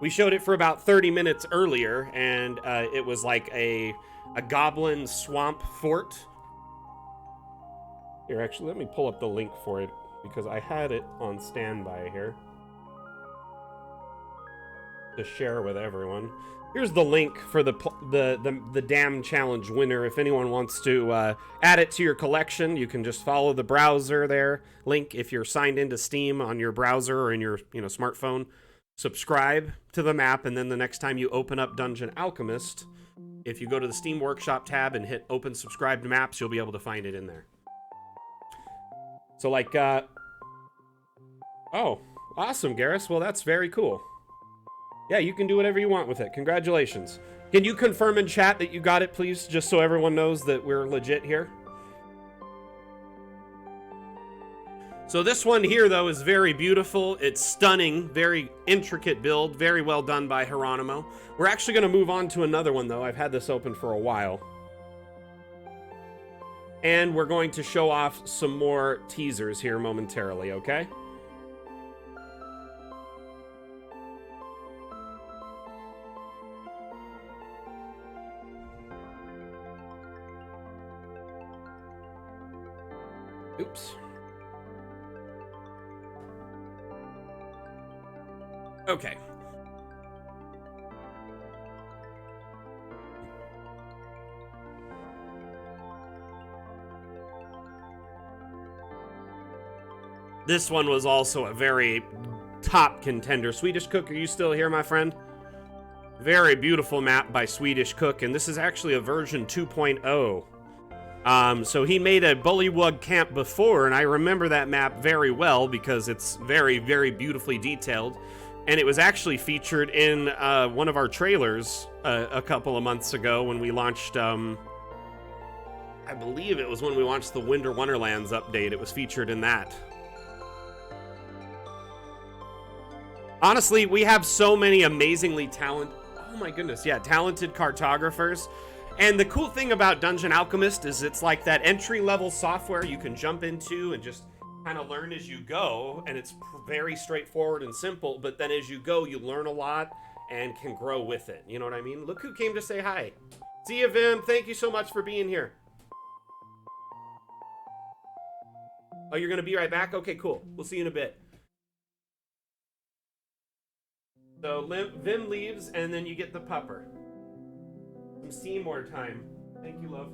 We showed it for about 30 minutes earlier, and it was like a Goblin swamp fort. Here, actually, let me pull up the link for it, because I had it on standby here to share with everyone. Here's the link for the Dam Challenge winner. If anyone wants to add it to your collection, you can just follow the browser there. Link if you're signed into Steam on your browser or in your smartphone. Subscribe to the map, and then the next time you open up Dungeon Alchemist, if you go to the Steam Workshop tab and hit Open Subscribed Maps, you'll be able to find it in there. So like, oh, awesome, Garrus. Well, that's very cool. Yeah, you can do whatever you want with it. Congratulations. Can you confirm in chat that you got it, please? Just so everyone knows that we're legit here. So this one here, though, is very beautiful. It's stunning. Very intricate build. Very well done by Heronimo. We're actually going to move on to another one, though. I've had this open for a while. And we're going to show off some more teasers here momentarily, okay? Oops. Okay. This one was also a very top contender. Swedish Cook, are you still here, my friend? Very beautiful map by Swedish Cook, and this is actually a version 2.0. So he made a Bullywug Camp before, and I remember that map very well because it's very, very beautifully detailed. And it was actually featured in one of our trailers a couple of months ago when we launched, I believe it was when we launched the Winter Wonderlands update. It was featured in that. Honestly, we have so many amazingly talented, oh my goodness, yeah, talented cartographers. And the cool thing about Dungeon Alchemist is it's like that entry-level software you can jump into and just kind of learn as you go, and it's very straightforward and simple, but then as you go, you learn a lot and can grow with it. You know what I mean? Look who came to say hi. See you, Vim. Thank you so much for being here. Oh, you're going to be right back? Okay, cool. We'll see you in a bit. So Vim leaves, and then you get the pupper. Some Seymour time. Thank you, love.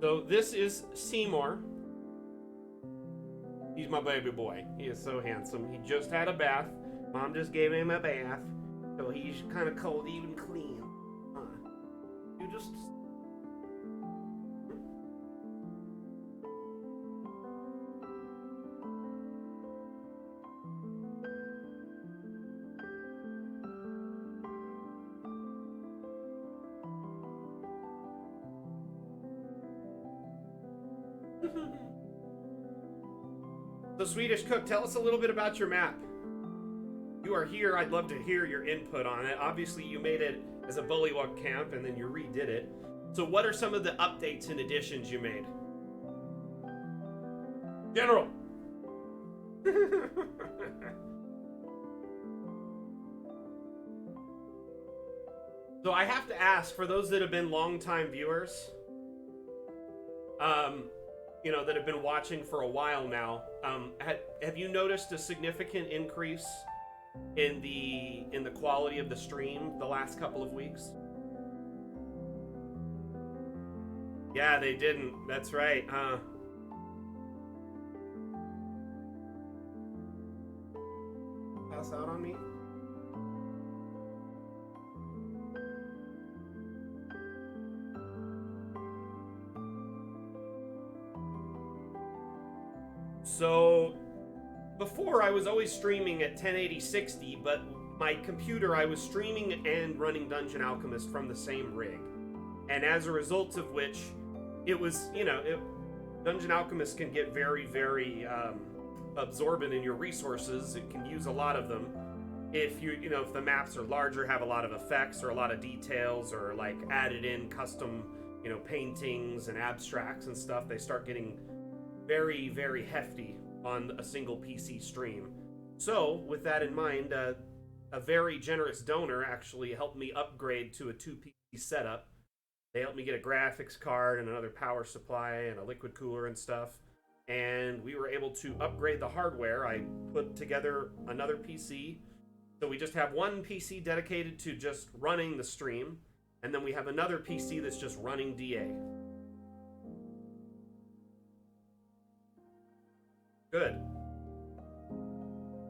So this is Seymour. He's my baby boy. He is so handsome. He just had a bath. Mom just gave him a bath. So he's kind of cold, even clean. You just... So Swedish Cook, tell us a little bit about your map. You are here. I'd love to hear your input on it. Obviously, you made it as a Bullywug Camp, and then you redid it. So what are some of the updates and additions you made? General, So I have to ask, for those that have been longtime viewers, you know, that have been watching for a while now, have you noticed a significant increase in the quality of the stream the last couple of weeks? Yeah, they didn't. That's right, huh? Pass out on me? So, before I was always streaming at 1080-60, but my computer, I was streaming and running Dungeon Alchemist from the same rig. And as a result of which, it was, you know, Dungeon Alchemist can get very, very absorbent in your resources. It can use a lot of them. If you know, if the maps are larger, have a lot of effects or a lot of details, or like added in custom, you know, paintings and abstracts and stuff, they start getting very, very hefty on a single PC stream. So, with that in mind, a very generous donor actually helped me upgrade to a 2PC setup. They helped me get a graphics card and another power supply and a liquid cooler and stuff. And we were able to upgrade the hardware. I put together another PC. So we just have one PC dedicated to just running the stream. And then we have another PC that's just running DA. Good.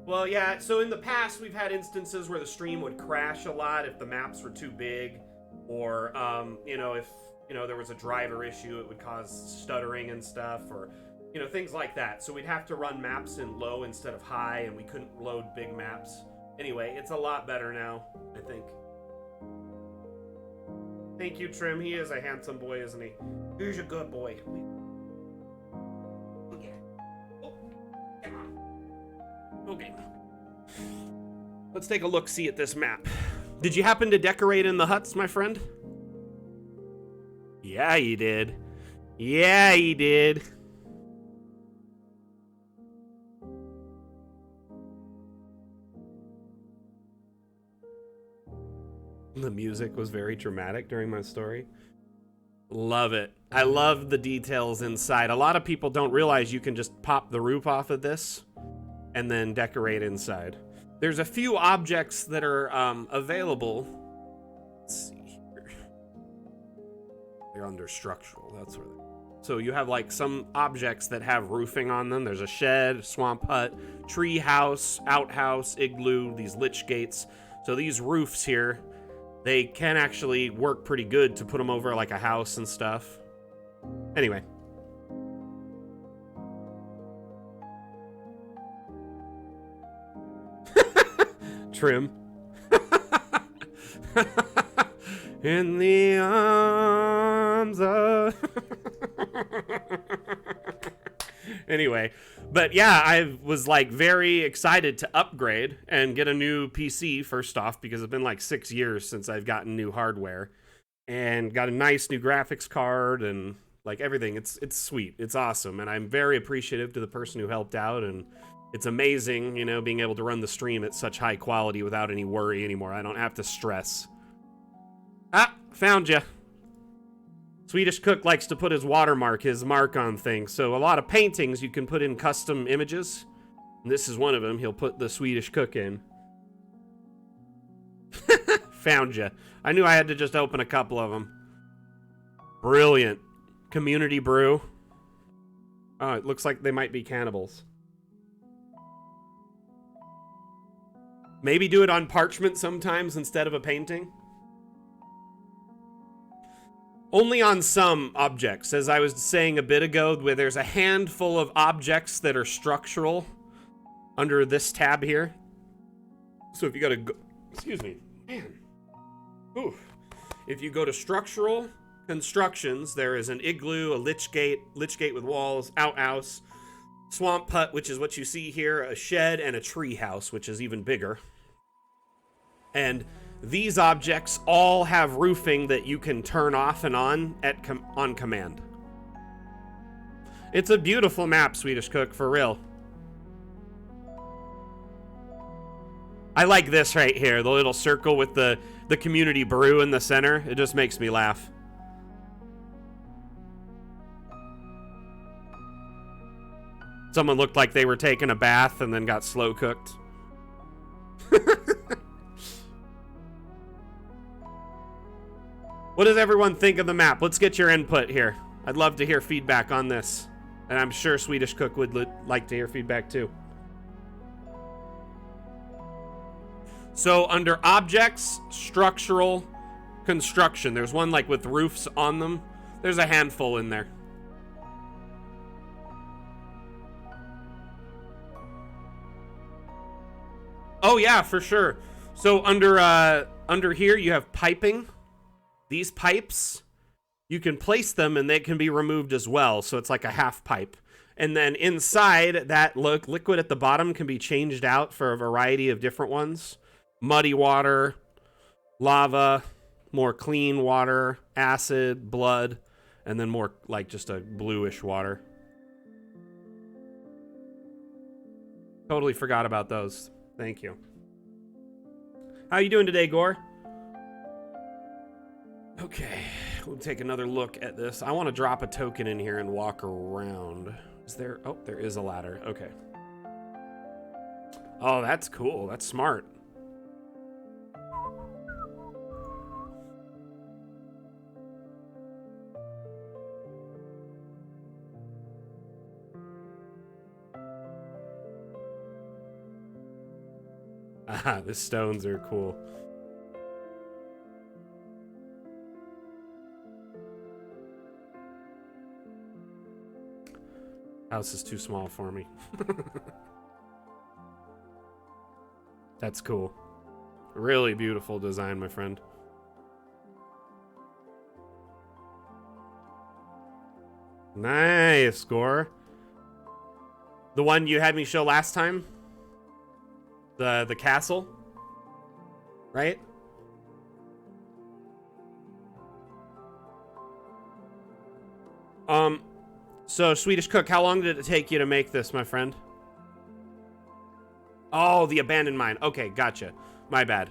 Well, yeah, so in the past we've had instances where the stream would crash a lot if the maps were too big, or, you know, if, you know, there was a driver issue, it would cause stuttering and stuff, or, you know, things like that. So we'd have to run maps in low instead of high, and we couldn't load big maps. Anyway, it's a lot better now, I think. Thank you, Trim. He is a handsome boy, isn't he? He's a good boy. Okay. Let's take a look-see at this map. Did you happen to decorate in the huts, my friend? Yeah, you did. Yeah, you did. The music was very dramatic during my story. Love it. I love the details inside. A lot of people don't realize you can just pop the roof off of this and then decorate inside. There's a few objects that are available. Let's see here. They're under structural. That's where they're. So you have like some objects that have roofing on them. There's a shed, swamp hut, tree house, outhouse, igloo, these lich gates. So these roofs here, they can actually work pretty good to put them over like a house and stuff. Anyway. Trim. In the arms of... Anyway, but yeah, I was like very excited to upgrade and get a new PC first off, because it's been like 6 years since I've gotten new hardware, and got a nice new graphics card and like everything. It's sweet. It's awesome. And I'm very appreciative to the person who helped out, and it's amazing, you know, being able to run the stream at such high quality without any worry anymore. I don't have to stress. Ah, found ya. Swedish Cook likes to put his watermark, his mark on things. So a lot of paintings you can put in custom images. And this is one of them. He'll put the Swedish Cook in. Found ya. I knew I had to just open a couple of them. Brilliant. Community brew. Oh, it looks like they might be cannibals. Maybe do it on parchment sometimes instead of a painting. Only on some objects. As I was saying a bit ago, where there's a handful of objects that are structural under this tab here. So if you go to... Excuse me. Man. Oof. If you go to structural constructions, there is an igloo, a lich gate with walls, outhouse, swamp hut, which is what you see here, a shed, and a tree house, which is even bigger. And these objects all have roofing that you can turn off and on on command. It's a beautiful map, Swedish Cook, for real. I like this right here, the little circle with the community brew in the center. It just makes me laugh. Someone looked like they were taking a bath and then got slow cooked. What does everyone think of the map? Let's get your input here. I'd love to hear feedback on this. And I'm sure Swedish Cook would like to hear feedback too. So under objects, structural, construction, there's one like with roofs on them. There's a handful in there. Oh yeah, for sure. So under here you have piping. These pipes, you can place them and they can be removed as well. So it's like a half pipe. And then inside that liquid at the bottom can be changed out for a variety of different ones. Muddy water, lava, more clean water, acid, blood, and then more like just a bluish water. Totally forgot about those. Thank you. How you doing today, Gore? Okay, we'll take another look at this. I want to drop a token in here and walk around. Is there? Oh, there is a ladder. Okay. Oh, that's cool. That's smart. Ah, the stones are cool. House is too small for me. That's cool. Really beautiful design, my friend. Nice, Gore. The one you had me show last time? The castle? Right? So, Swedish Cook, how long did it take you to make this, my friend? Oh, the abandoned mine. Okay, gotcha. My bad.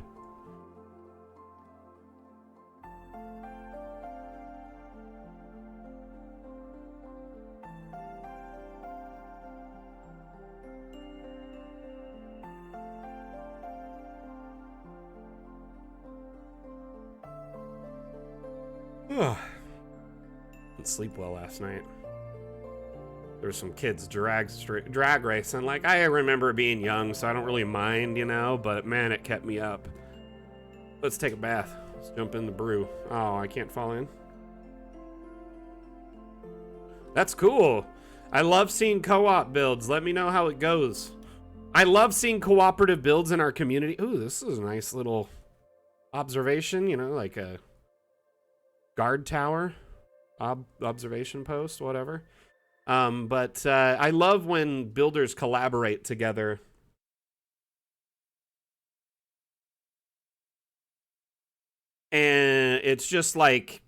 Didn't sleep well last night. There were some kids drag racing. Like, I remember being young, so I don't really mind, you know, but man, it kept me up. Let's take a bath. Let's jump in the brew. Oh, I can't fall in. That's cool. I love seeing co-op builds. Let me know how it goes. I love seeing cooperative builds in our community. Ooh, this is a nice little observation, you know, like a guard tower, observation post, whatever. But I love when builders collaborate together. And it's just like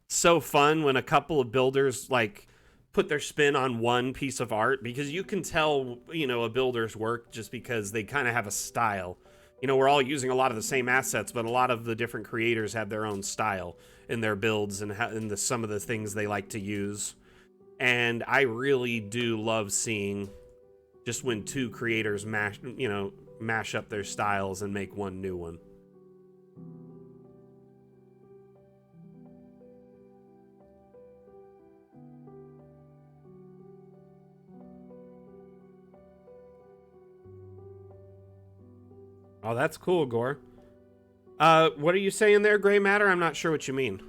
so fun when a couple of builders like put their spin on one piece of art, because you can tell, you know, a builder's work just because they kind of have a style. You know, we're all using a lot of the same assets, but a lot of the different creators have their own style in their builds and some of the things they like to use. And I really do love seeing just when two creators mash up their styles and make one new one. Oh, that's cool, Gore. What are you saying there, Gray Matter? I'm not sure what you mean.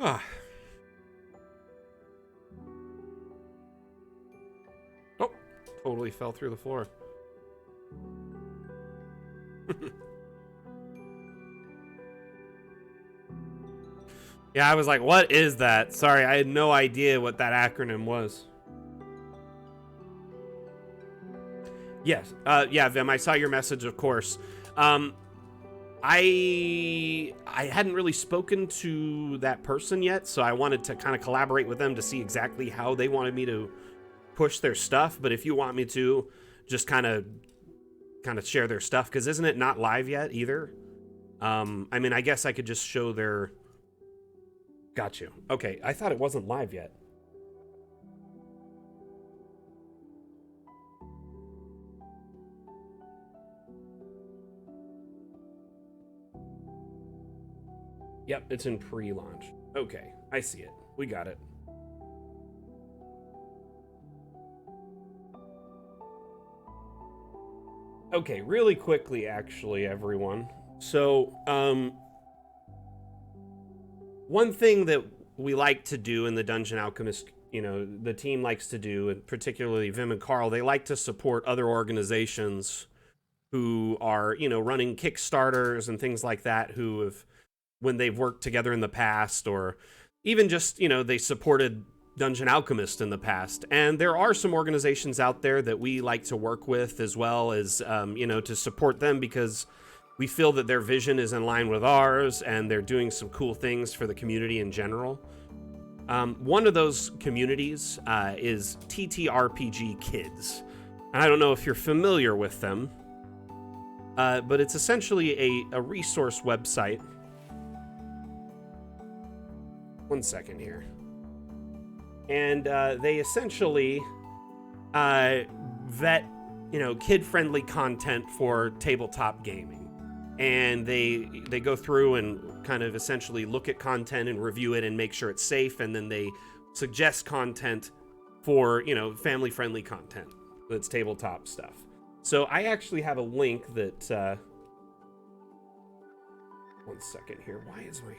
Ah. Oh, totally fell through the floor. Yeah, I was like, what is that? Sorry, I had no idea what that acronym was. Yes, yeah, Vim, I saw your message, of course. I hadn't really spoken to that person yet, so I wanted to kind of collaborate with them to see exactly how they wanted me to push their stuff. But if you want me to just kind of share their stuff, because isn't it not live yet either? I mean, I guess I could just show their... Got you. Okay, I thought it wasn't live yet. Yep, it's in pre-launch. Okay, I see it. We got it. Okay, really quickly, actually, everyone. So, one thing that we like to do in the Dungeon Alchemist, you know, the team likes to do, and particularly Vim and Carl, they like to support other organizations who are, you know, running Kickstarters and things like that, who have, when they've worked together in the past, or even just, you know, they supported Dungeon Alchemist in the past. And there are some organizations out there that we like to work with as well as, you know, to support them because we feel that their vision is in line with ours and they're doing some cool things for the community in general. One of those communities is TTRPG Kids. And I don't know if you're familiar with them, but it's essentially a resource website. One second here. And they essentially vet, you know, kid-friendly content for tabletop gaming. And they go through and kind of essentially look at content and review it and make sure it's safe, and then they suggest content for, you know, family-friendly content that's tabletop stuff. So I actually have a link that... one second here. Why is my...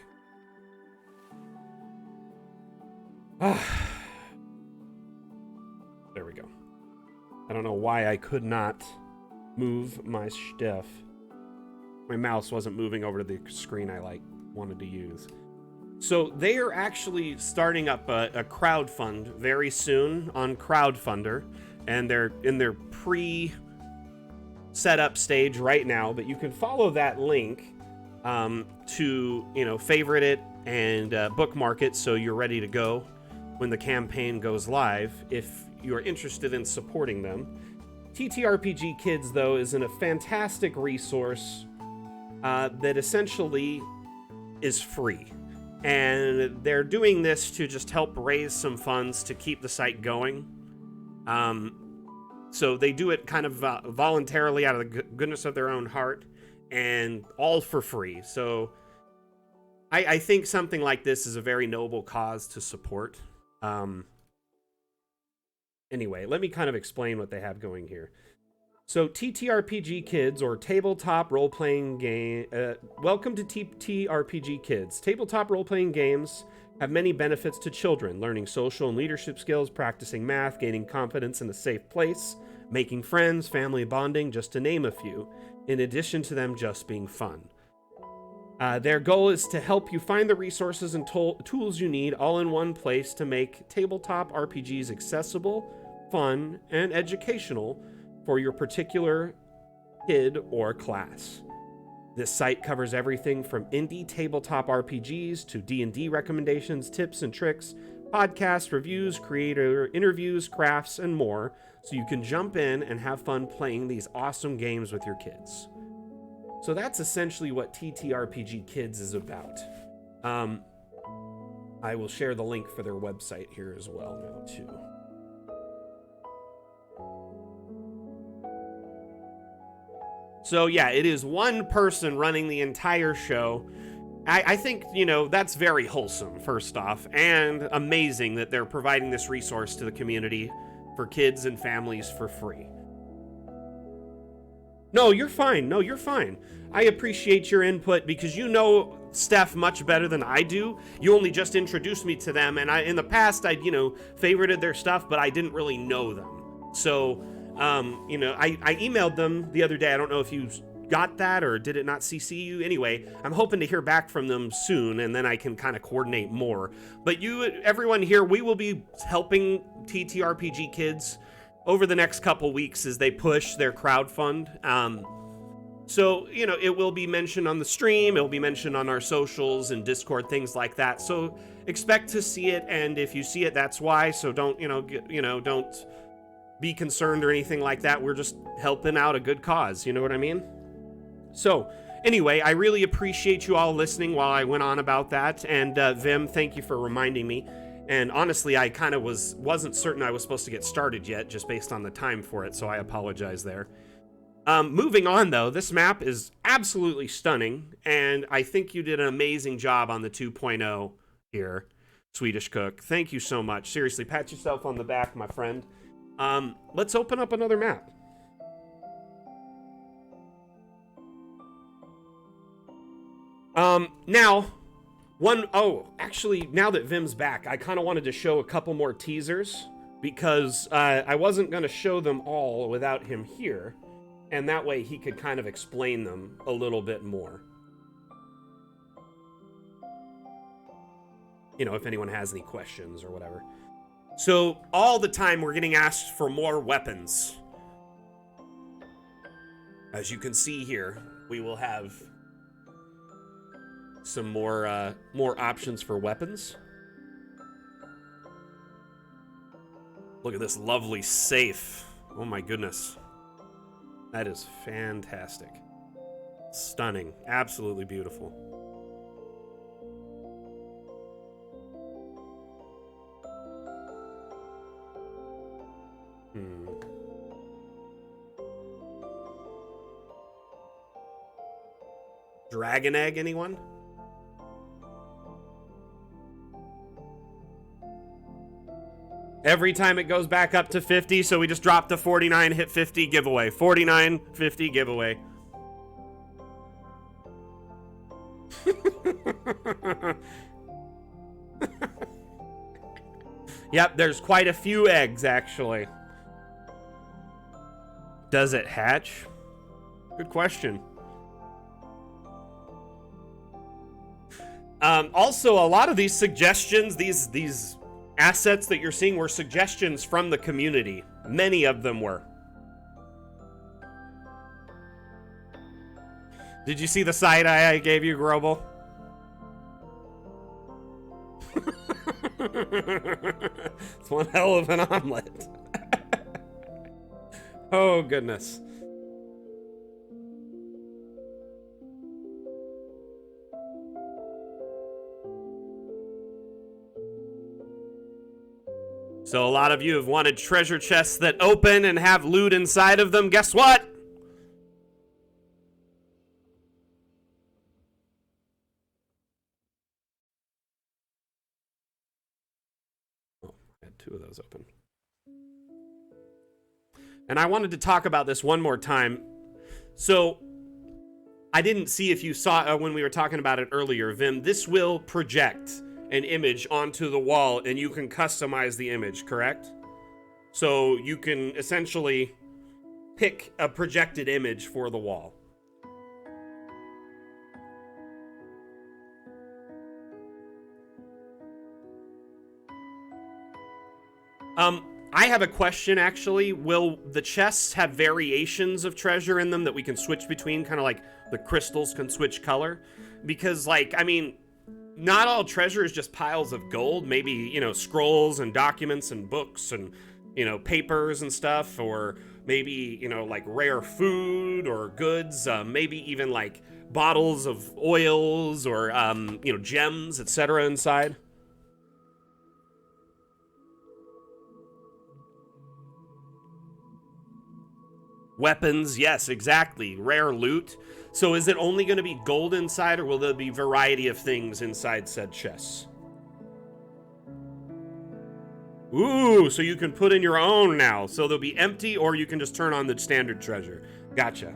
There we go. I don't know why I could not move my stuff. My mouse wasn't moving over to the screen I wanted to use. So they are actually starting up a crowdfund very soon on Crowdfunder, and they're in their pre-setup stage right now. But you can follow that link to, you know, favorite it and bookmark it so you're ready to go when the campaign goes live, if you're interested in supporting them. TTRPG Kids, though, is a fantastic resource that essentially is free. And they're doing this to just help raise some funds to keep the site going. So they do it kind of voluntarily out of the goodness of their own heart, and all for free. So I think something like this is a very noble cause to support. Anyway, let me kind of explain what they have going here. So TTRPG Kids, or Tabletop Role-Playing Game... welcome to TTRPG Kids. Tabletop role-playing games have many benefits to children: learning social and leadership skills, practicing math, gaining confidence in a safe place, making friends, family bonding, just to name a few, in addition to them just being fun. Their goal is to help you find the resources and tools you need all in one place to make tabletop RPGs accessible, fun, and educational for your particular kid or class. This site covers everything from indie tabletop RPGs to D&D recommendations, tips and tricks, podcasts, reviews, creator interviews, crafts, and more, so you can jump in and have fun playing these awesome games with your kids. So that's essentially what TTRPG Kids is about. I will share the link for their website here as well now, too. So yeah, it is one person running the entire show. I think, you know, that's very wholesome, first off, and amazing that they're providing this resource to the community for kids and families for free. No, you're fine. No, you're fine. I appreciate your input because you know Steph much better than I do. You only just introduced me to them, and in the past, I'd, you know, favorited their stuff, but I didn't really know them. So, you know, I emailed them the other day. I don't know if you got that or did it not CC you. Anyway, I'm hoping to hear back from them soon, and then I can kind of coordinate more. But you, everyone here, we will be helping TTRPG Kids over the next couple weeks as they push their crowdfund. So, you know, it will be mentioned on the stream, it will be mentioned on our socials and Discord, things like that. So expect to see it, and if you see it, that's why. So don't, don't be concerned or anything like that. We're just helping out a good cause, you know what I mean? So, anyway, I really appreciate you all listening while I went on about that, and Vim, thank you for reminding me. And honestly, I kind of wasn't certain I was supposed to get started yet, just based on the time for it, so I apologize there. Moving on, though, this map is absolutely stunning, and I think you did an amazing job on the 2.0 here, Swedish Cook. Thank you so much. Seriously, pat yourself on the back, my friend. Let's open up another map. Actually, now that Vim's back, I kind of wanted to show a couple more teasers, because I wasn't going to show them all without him here. And that way he could kind of explain them a little bit more. You know, if anyone has any questions or whatever. So, all the time we're getting asked for more weapons. As you can see here, we will have some more options for weapons. Look at this lovely safe. Oh my goodness. That is fantastic. Stunning. Absolutely beautiful. Dragon egg, anyone? Every time it goes back up to 50, so we just dropped the 49, hit 50, giveaway. 49, 50, giveaway. Yep, there's quite a few eggs, actually. Does it hatch? Good question. Also, a lot of these suggestions, these assets that you're seeing were suggestions from the community. Many of them were. Did you see the side eye I gave you, Grobel? It's one hell of an omelet. Oh, goodness. So a lot of you have wanted treasure chests that open and have loot inside of them. Guess what? Oh, I had two of those open. And I wanted to talk about this one more time. So I didn't see if you saw when we were talking about it earlier, Vim. This will project an image onto the wall, and you can customize the image, correct? So you can essentially pick a projected image for the wall. I have a question, actually. Will the chests have variations of treasure in them that we can switch between, kind of like the crystals can switch color? Because, like, I mean, not all treasure is just piles of gold. Maybe, you know, scrolls and documents and books and, you know, papers and stuff. Or maybe, you know, like rare food or goods. Maybe even like bottles of oils or, you know, gems, etc. inside. Weapons, yes, exactly. Rare loot. So is it only going to be gold inside, or will there be variety of things inside said chests? Ooh, so you can put in your own now. So they'll be empty, or you can just turn on the standard treasure. Gotcha.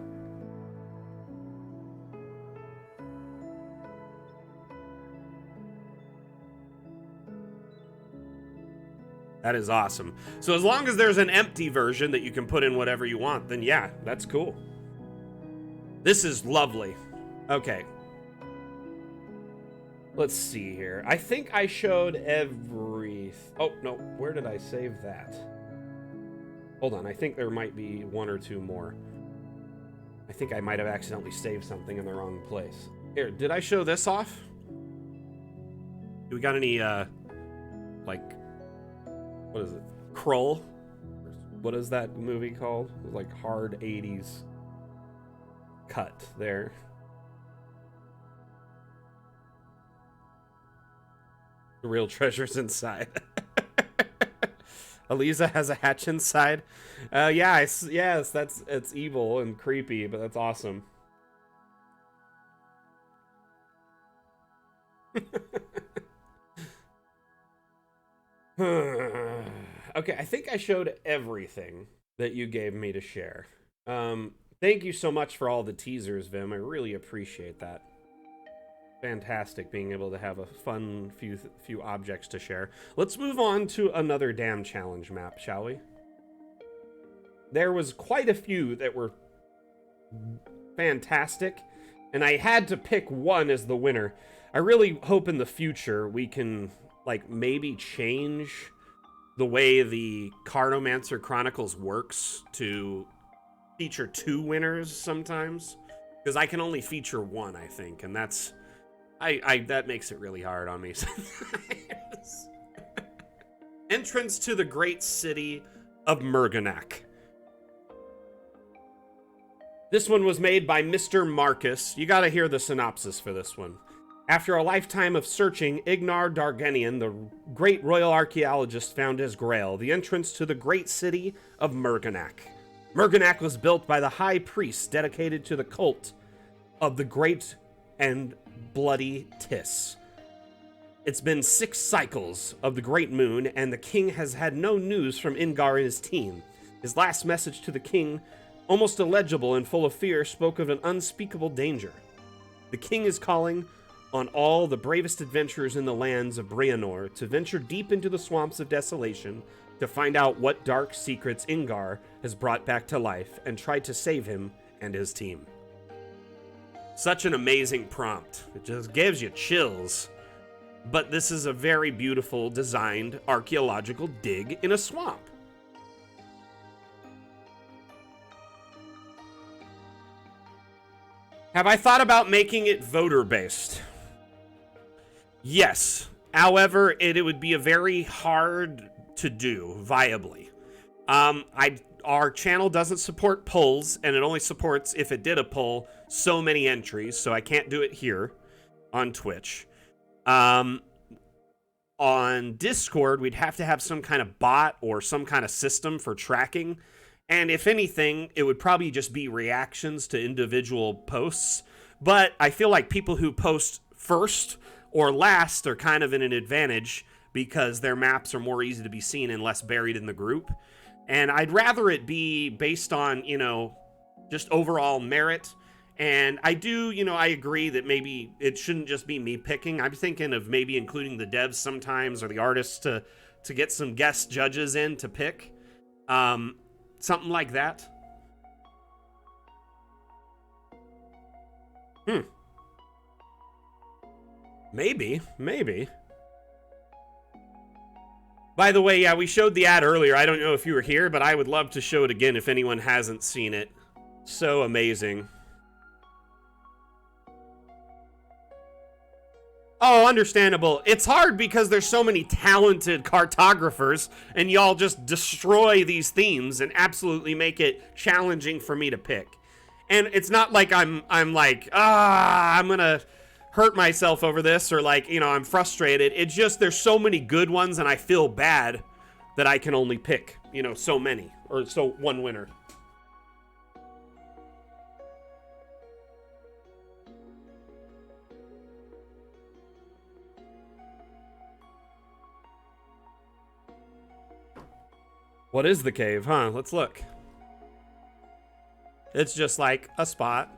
That is awesome. So as long as there's an empty version that you can put in whatever you want, then yeah, that's cool. This is lovely. Okay. Let's see here. I think I showed every... Oh, no. Where did I save that? Hold on. I think there might be one or two more. I think I might have accidentally saved something in the wrong place. Here, did I show this off? Do we got any, like, what is it? Krull? What is that movie called? Like hard 80s cut there. The real treasure's inside. Aliza has a hatch inside. Yes, it's evil and creepy, but that's awesome. Okay, I think I showed everything that you gave me to share. Thank you so much for all the teasers, Vim. I really appreciate that. Fantastic being able to have a fun few objects to share. Let's move on to another damn challenge map, shall we? There was quite a few that were fantastic, and I had to pick one as the winner. I really hope in the future we can, like, maybe change the way the Cartomancer Chronicles works to feature 2 winners sometimes, because I can only feature 1, I think, and that's that makes it really hard on me sometimes. Entrance to the great city of Murganak. This one was made by Mr. Marcus. You gotta hear the synopsis for this one. After a lifetime of searching, Ignar Dargenian, the great royal archaeologist, found his grail, the entrance to the great city of Murganak. Murganak was built by the high priest dedicated to the cult of the great and bloody Tis. It's been 6 cycles of the great moon, and the king has had no news from Ingar and his team. His last message to the king, almost illegible and full of fear, spoke of an unspeakable danger. The king is calling on all the bravest adventurers in the lands of Brianor to venture deep into the swamps of desolation to find out what dark secrets Ingar has brought back to life and try to save him and his team. Such an amazing prompt. It just gives you chills. But this is a very beautiful designed archaeological dig in a swamp. Have I thought about making it voter-based? Yes. However, it would be a very hard to do viably. Our channel doesn't support polls, and it only supports, if it did a poll, so many entries, so I can't do it here on Twitch. On Discord, we'd have to have some kind of bot or some kind of system for tracking, and if anything, it would probably just be reactions to individual posts, but I feel like people who post first or last are kind of in an advantage because their maps are more easy to be seen and less buried in the group. And I'd rather it be based on, just overall merit. And I do, I agree that maybe it shouldn't just be me picking. I'm thinking of maybe including the devs sometimes or the artists to get some guest judges in to pick. Something like that. Maybe. By the way, yeah, we showed the ad earlier. I don't know if you were here, but I would love to show it again if anyone hasn't seen it. So amazing. Oh, understandable. It's hard because there's so many talented cartographers, and y'all just destroy these themes and absolutely make it challenging for me to pick. And it's not like I'm like, I'm gonna hurt myself over this, or like, I'm frustrated. It's just there's so many good ones, and I feel bad that I can only pick, so many, or so one winner. What is the cave, huh? Let's look. It's just like a spot.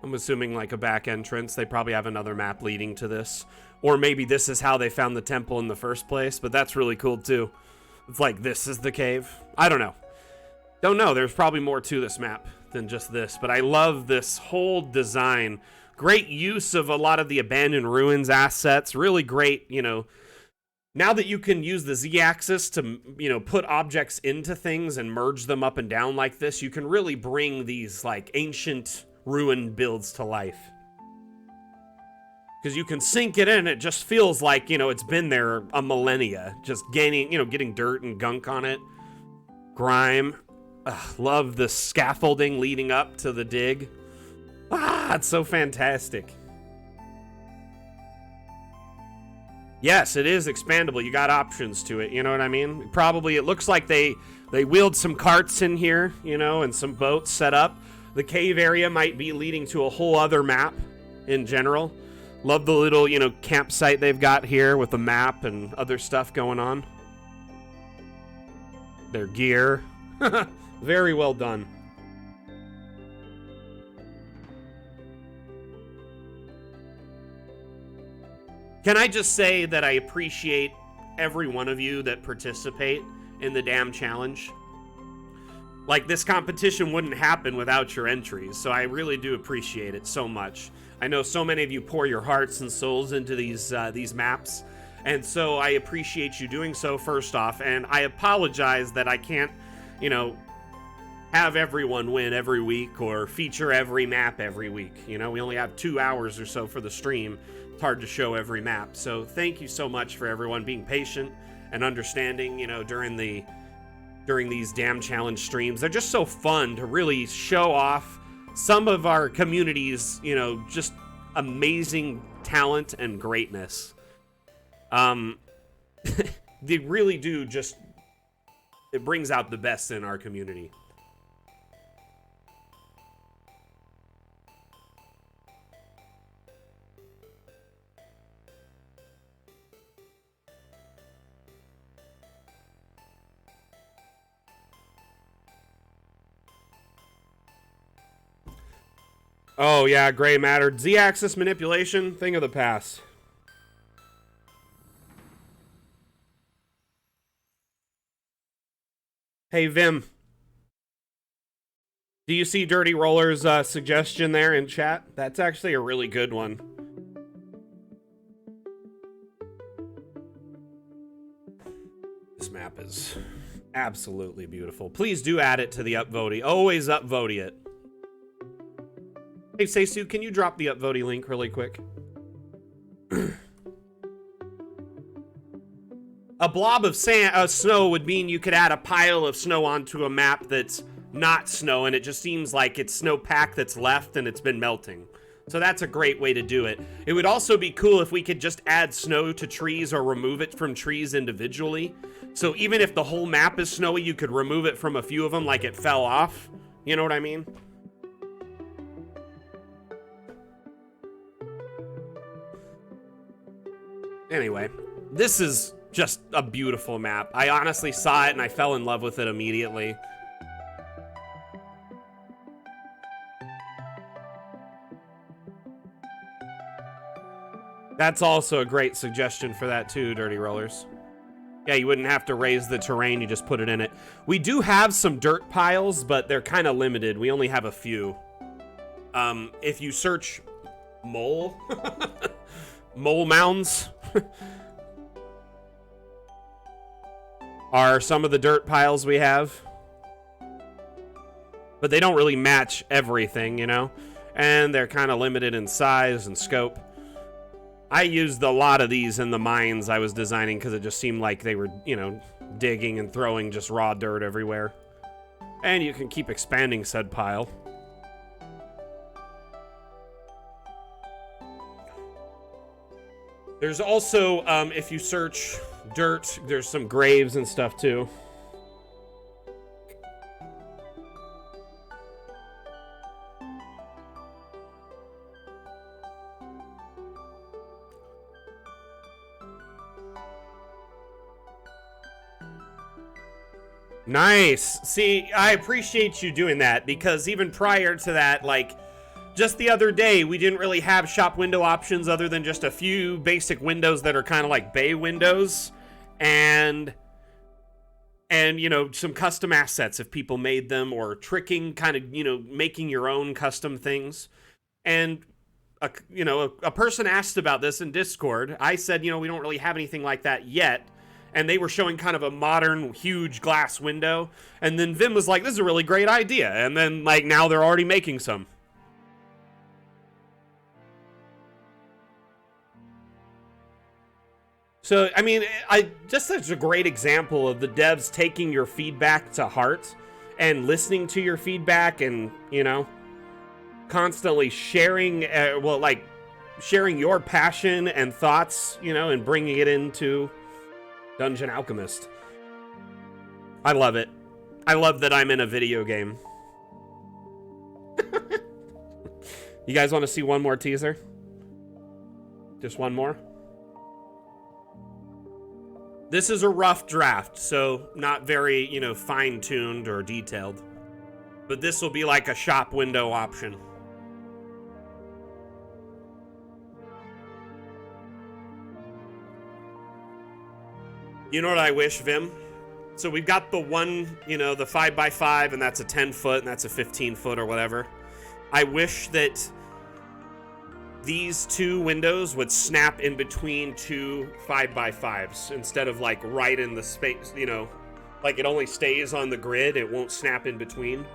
I'm assuming like a back entrance. They probably have another map leading to this. Or maybe this is how they found the temple in the first place, but that's really cool too. It's like, this is the cave. I don't know. Don't know. There's probably more to this map than just this, but I love this whole design. Great use of a lot of the abandoned ruins assets. Really great, Now that you can use the Z-axis to, you know, put objects into things and merge them up and down like this, you can really bring these, like, ancient ruin builds to life. Because you can sink it in, it just feels like, you know, it's been there a millennia. Just gaining, you know, getting dirt and gunk on it. Grime. Ugh, love the scaffolding leading up to the dig. Ah, it's so fantastic. Yes, it is expandable. You got options to it, you know what I mean? Probably, it looks like they wheeled some carts in here, you know, and some boats set up. The cave area might be leading to a whole other map in general. Love the little, you know, campsite they've got here with the map and other stuff going on. Their gear. Very well done. Can I just say that I appreciate every one of you that participate in the damn challenge? Like, this competition wouldn't happen without your entries, so I really do appreciate it so much. I know so many of you pour your hearts and souls into these maps, and so I appreciate you doing so, first off, and I apologize that I can't, you know, have everyone win every week or feature every map every week. You know, we only have 2 hours or so for the stream. It's hard to show every map, so thank you so much for everyone being patient and understanding, you know, during these damn challenge streams. They're just so fun to really show off some of our community's, you know, just amazing talent and greatness. They really do just, it brings out the best in our community. Oh, yeah, gray matter. Z-axis manipulation, thing of the past. Hey, Vim. Do you see Dirty Roller's suggestion there in chat? That's actually a really good one. This map is absolutely beautiful. Please do add it to the upvoting. Always upvote it. Hey, Seisu, can you drop the upvoting link really quick? A blob of snow would mean you could add a pile of snow onto a map that's not snow, and it just seems like it's snowpack that's left and it's been melting. So that's a great way to do it. It would also be cool if we could just add snow to trees or remove it from trees individually. So even if the whole map is snowy, you could remove it from a few of them like it fell off. You know what I mean? Anyway, this is just a beautiful map. I honestly saw it and I fell in love with it immediately. That's also a great suggestion for that too, Dirty Rollers. Yeah, you wouldn't have to raise the terrain, you just put it in it. We do have some dirt piles, but they're kind of limited. We only have a few. If you search mole, mole mounds are some of the dirt piles we have. But they don't really match everything, you know? And they're kind of limited in size and scope. I used a lot of these in the mines I was designing because it just seemed like they were, you know, digging and throwing just raw dirt everywhere. And you can keep expanding said pile. There's also, if you search dirt, there's some graves and stuff too. Nice. See, I appreciate you doing that because even prior to that, like, just the other day, we didn't really have shop window options other than just a few basic windows that are kind of like bay windows and you know, some custom assets if people made them, or tricking, kind of, you know, making your own custom things. And a person asked about this in Discord. I said, we don't really have anything like that yet. And they were showing kind of a modern, huge glass window. And then Vim was like, this is a really great idea. And then, like, now they're already making some. So, I mean, just such a great example of the devs taking your feedback to heart and listening to your feedback and, constantly sharing, sharing your passion and thoughts, and bringing it into Dungeon Alchemist. I love it. I love that I'm in a video game. You guys want to see one more teaser? Just one more? This is a rough draft, so not very, fine-tuned or detailed. But this will be like a shop window option. You know what I wish, Vim? So we've got the one, the 5x5, and that's a 10-foot, and that's a 15-foot or whatever. I wish that these two windows would snap in between two 5x5s instead of like right in the space, like it only stays on the grid. It won't snap in between.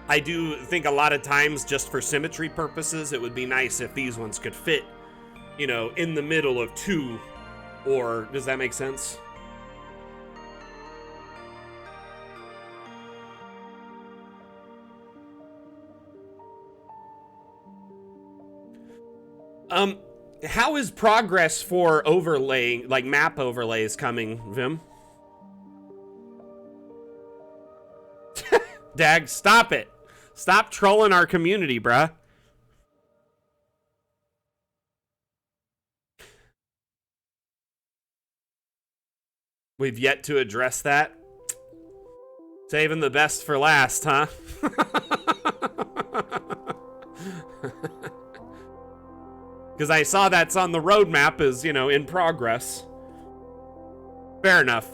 I do think a lot of times, just for symmetry purposes, it would be nice if these ones could fit, in the middle of two. Or does that make sense? How is progress for overlaying, like map overlays coming, Vim? Dag, stop it. Stop trolling our community, bruh. We've yet to address that. Saving the best for last, huh? Because I saw that's on the roadmap as, in progress. Fair enough.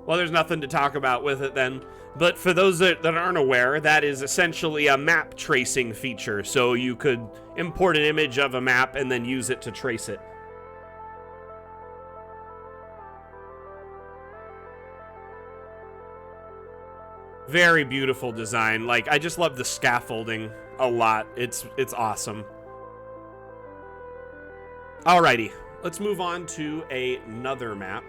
Well, there's nothing to talk about with it then. But for those that aren't aware, that is essentially a map tracing feature. So you could import an image of a map and then use it to trace it. Very beautiful design. Like, I just love the scaffolding a lot. It's awesome. Alrighty, let's move on to another map.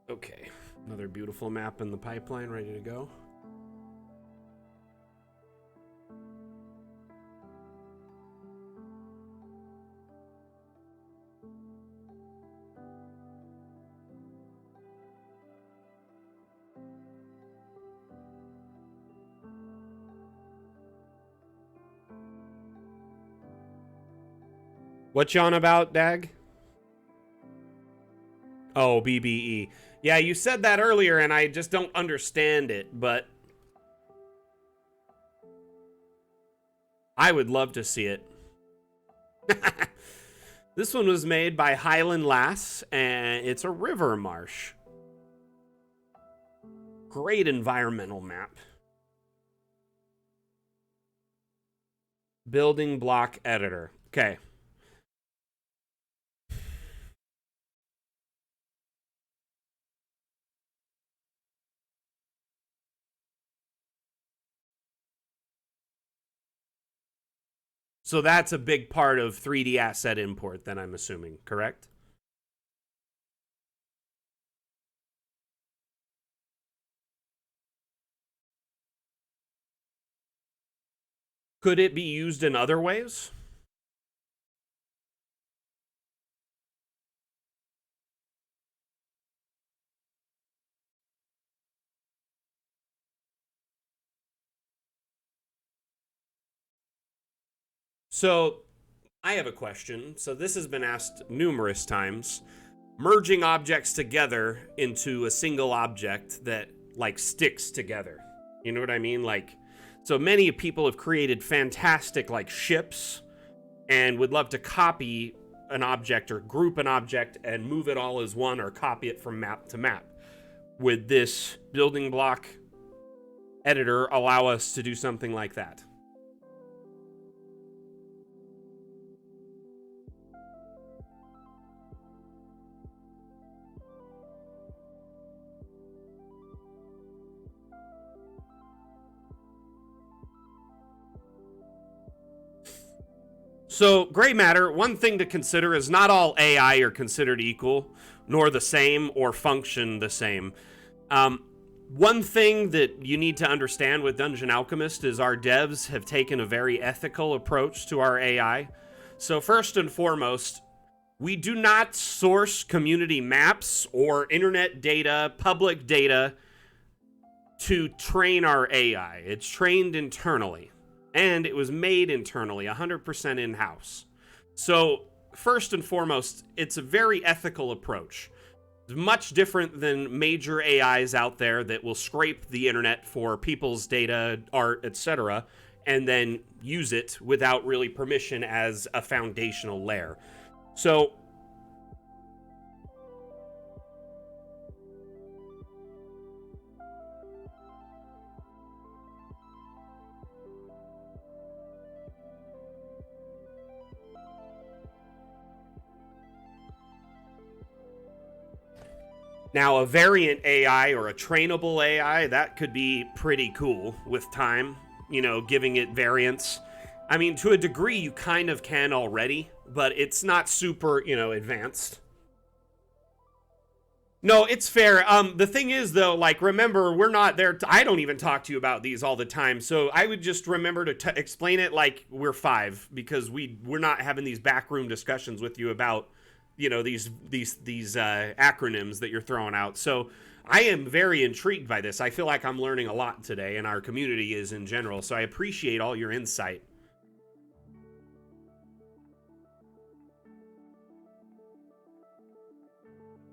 Okay, another beautiful map in the pipeline, ready to go. What you on about, Dag? Oh, BBE. Yeah, you said that earlier, and I just don't understand it, but I would love to see it. This one was made by Highland Lass, and it's a river marsh. Great environmental map. Building block editor. Okay. So that's a big part of 3D asset import, then I'm assuming, correct? Could it be used in other ways? So, I have a question. So, this has been asked numerous times. Merging objects together into a single object that, like, sticks together. You know what I mean? Like, so many people have created fantastic, like, ships and would love to copy an object or group an object and move it all as one or copy it from map to map. Would this building block editor allow us to do something like that? So, gray matter, one thing to consider is not all AI are considered equal, nor the same, or function the same. One thing that you need to understand with Dungeon Alchemist is our devs have taken a very ethical approach to our AI. So first and foremost, we do not source community maps or internet data, public data, to train our AI. It's trained internally. And it was made internally, 100% in-house. So, first and foremost, it's a very ethical approach. It's much different than major AIs out there that will scrape the internet for people's data, art, etc., and then use it without really permission as a foundational layer. So, now, a variant AI or a trainable AI, that could be pretty cool with time, you know, giving it variants. I mean, to a degree, you kind of can already, but it's not super, you know, advanced. No, it's fair. The thing is, though, like, remember, we're not there. I don't even talk to you about these all the time, so I would just remember to explain it like we're 5, because we're not having these backroom discussions with you about, you know, these acronyms that you're throwing out. So I am very intrigued by this. I feel like I'm learning a lot today, and our community is in general. So I appreciate all your insight.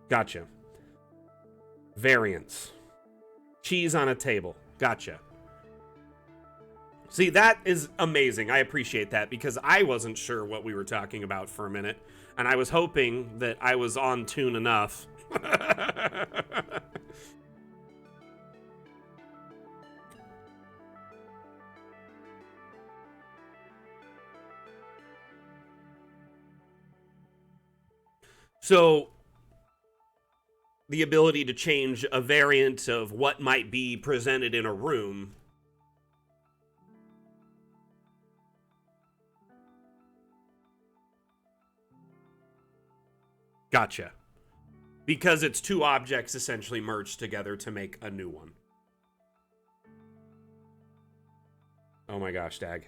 Gotcha. Variants. Cheese on a table. Gotcha. See, that is amazing. I appreciate that, because I wasn't sure what we were talking about for a minute. And I was hoping that I was on tune enough. So, the ability to change a variant of what might be presented in a room. Gotcha. Because it's 2 objects essentially merged together to make a new one. Oh my gosh, Dag.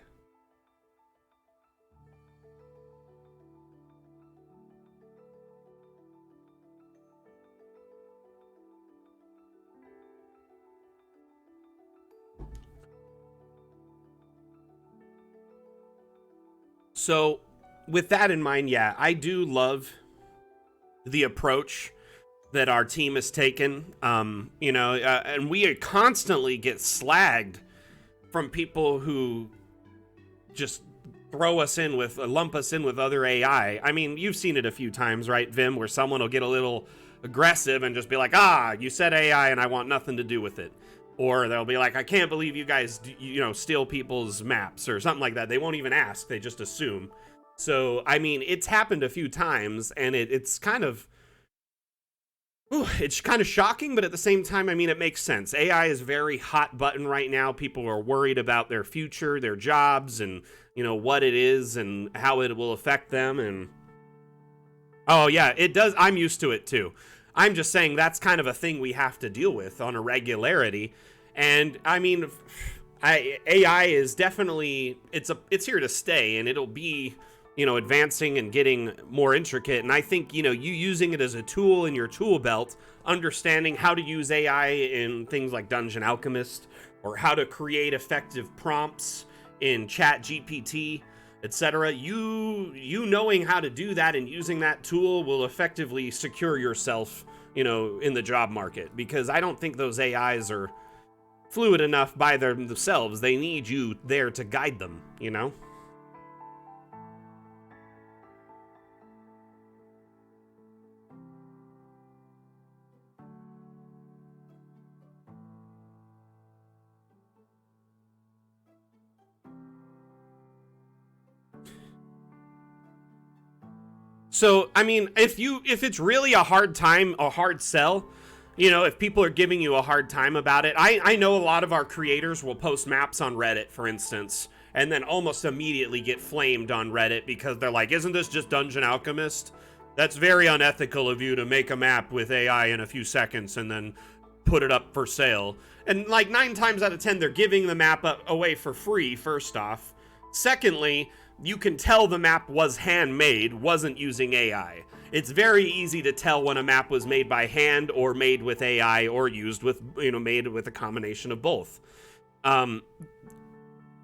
So, with that in mind, yeah, I do love the approach that our team has taken, you know, and we constantly get slagged from people who just throw us in with, lump us in with other AI. I mean, you've seen it a few times, right, Vim, where someone will get a little aggressive and just be like, you said AI and I want nothing to do with it. Or they'll be like, I can't believe you guys, you know, steal people's maps or something like that. They won't even ask, they just assume. So, I mean, it's happened a few times, and it's kind of, it's kind of shocking, but at the same time, I mean, it makes sense. AI is very hot button right now. People are worried about their future, their jobs, and, you know, what it is and how it will affect them. And, oh, yeah, it does. I'm used to it, too. I'm just saying that's kind of a thing we have to deal with on a regularity. And, I mean, AI is definitely, it's here to stay, and it'll be, you know, advancing and getting more intricate. And I think, you know, you using it as a tool in your tool belt, understanding how to use AI in things like Dungeon Alchemist, or how to create effective prompts in Chat GPT, etc. You knowing how to do that and using that tool will effectively secure yourself, in the job market, because I don't think those AIs are fluid enough by themselves. They need you there to guide them, So, I mean, if it's really a hard sell, if people are giving you a hard time about it, I know a lot of our creators will post maps on Reddit, for instance, and then almost immediately get flamed on Reddit because they're like, isn't this just Dungeon Alchemist? That's very unethical of you to make a map with AI in a few seconds and then put it up for sale. And like 9 times out of 10, they're giving the map away for free, first off. Secondly, you can tell the map was handmade, wasn't using AI. It's very easy to tell when a map was made by hand or made with AI or used with, made with a combination of both. I'm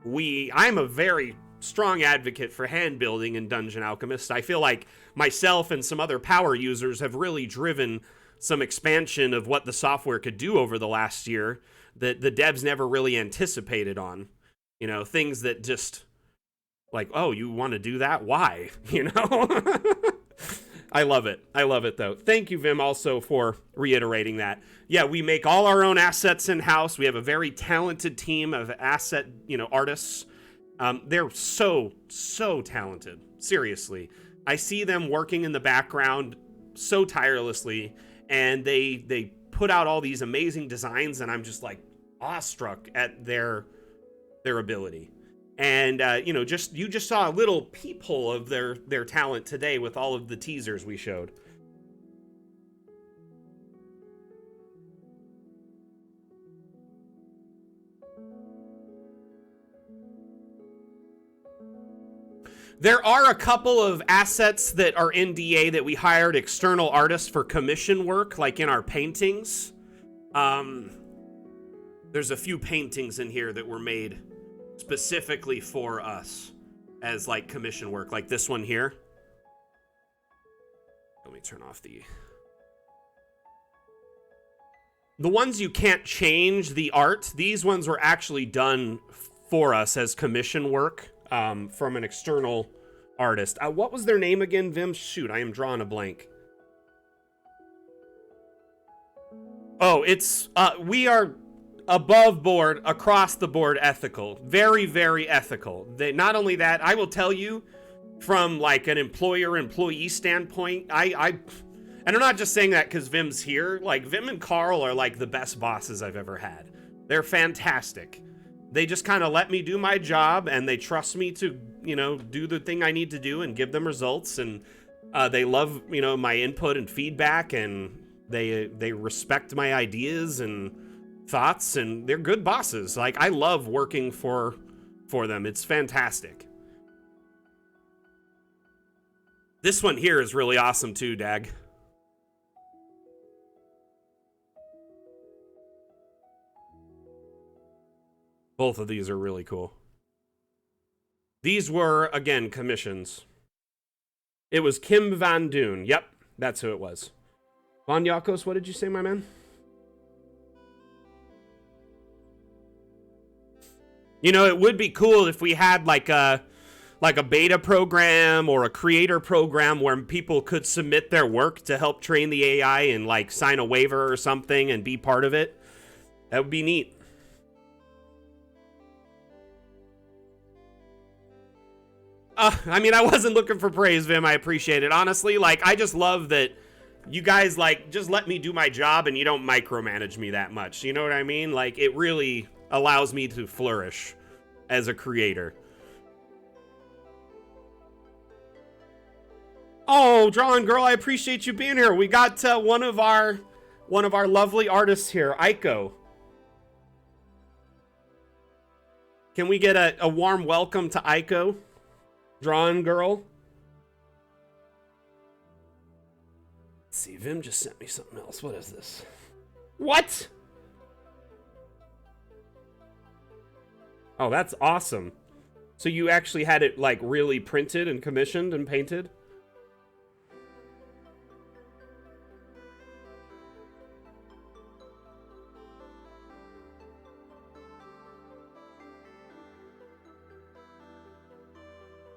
a very strong advocate for hand building in Dungeon Alchemist. I feel like myself and some other power users have really driven some expansion of what the software could do over the last year that the devs never really anticipated on. Things that just... like, oh, you want to do that? Why? I love it. I love it, though. Thank you, Vim, also for reiterating that. Yeah, we make all our own assets in-house. We have a very talented team of asset, artists. They're so talented. Seriously. I see them working in the background so tirelessly, and they put out all these amazing designs, and I'm just, like, awestruck at their ability. And, you just saw a little peephole of their talent today with all of the teasers we showed. There are a couple of assets that are NDA that we hired external artists for commission work, like in our paintings. There's a few paintings in here that were made specifically for us as like commission work, like this one here. Let me turn off the ones you can't change the art. These ones were actually done for us as commission work from an external artist. What was their name again, Vim? Shoot, I am drawing a blank. Oh, it's we are above board, across the board ethical. Very, very ethical. They, not only that, I will tell you from like an employer-employee standpoint, and I'm not just saying that because Vim's here. Like, Vim and Carl are like the best bosses I've ever had. They're fantastic. They just kind of let me do my job, and they trust me to, do the thing I need to do and give them results. And they love, my input and feedback, and they respect my ideas and thoughts, and they're good bosses. Like, I love working for them. It's fantastic. This one here is really awesome too, Dag. Both of these are really cool. These were, again, commissions. It was Kim Van Doon. Yep, that's who it was. Von Yakos, what did you say, my man? It would be cool if we had like a beta program or a creator program where people could submit their work to help train the AI and like sign a waiver or something and be part of it. That would be neat. I mean, I wasn't looking for praise, Vim. I appreciate it. Honestly, like, I just love that you guys, like, just let me do my job and you don't micromanage me that much. You know what I mean? Like, it really allows me to flourish as a creator. Oh, Drawing Girl, I appreciate you being here. We got one of our lovely artists here, Aiko. Can we get a warm welcome to Aiko? Drawing Girl. Let's see, Vim just sent me something else. What is this? What? Oh, that's awesome. So you actually had it like really printed and commissioned and painted?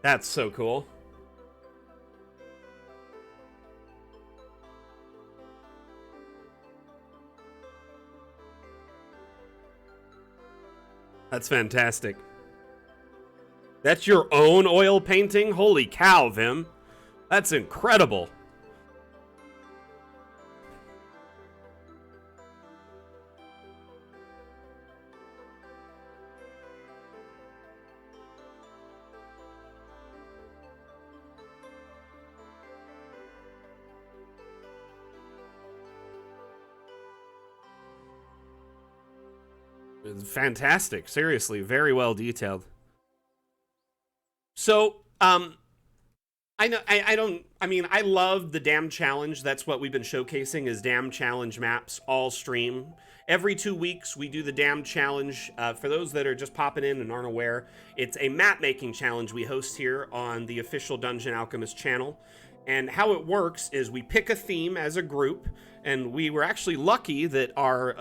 That's so cool. That's fantastic. That's your own oil painting? Holy cow, Vim. That's incredible. It's fantastic. Seriously, very well detailed. So, I love the Dam Challenge. That's what we've been showcasing is Dam Challenge maps all stream. Every 2 weeks, we do the Dam Challenge. For those that are just popping in and aren't aware, it's a map-making challenge we host here on the official Dungeon Alchemist channel. And how it works is we pick a theme as a group, and we were actually lucky that our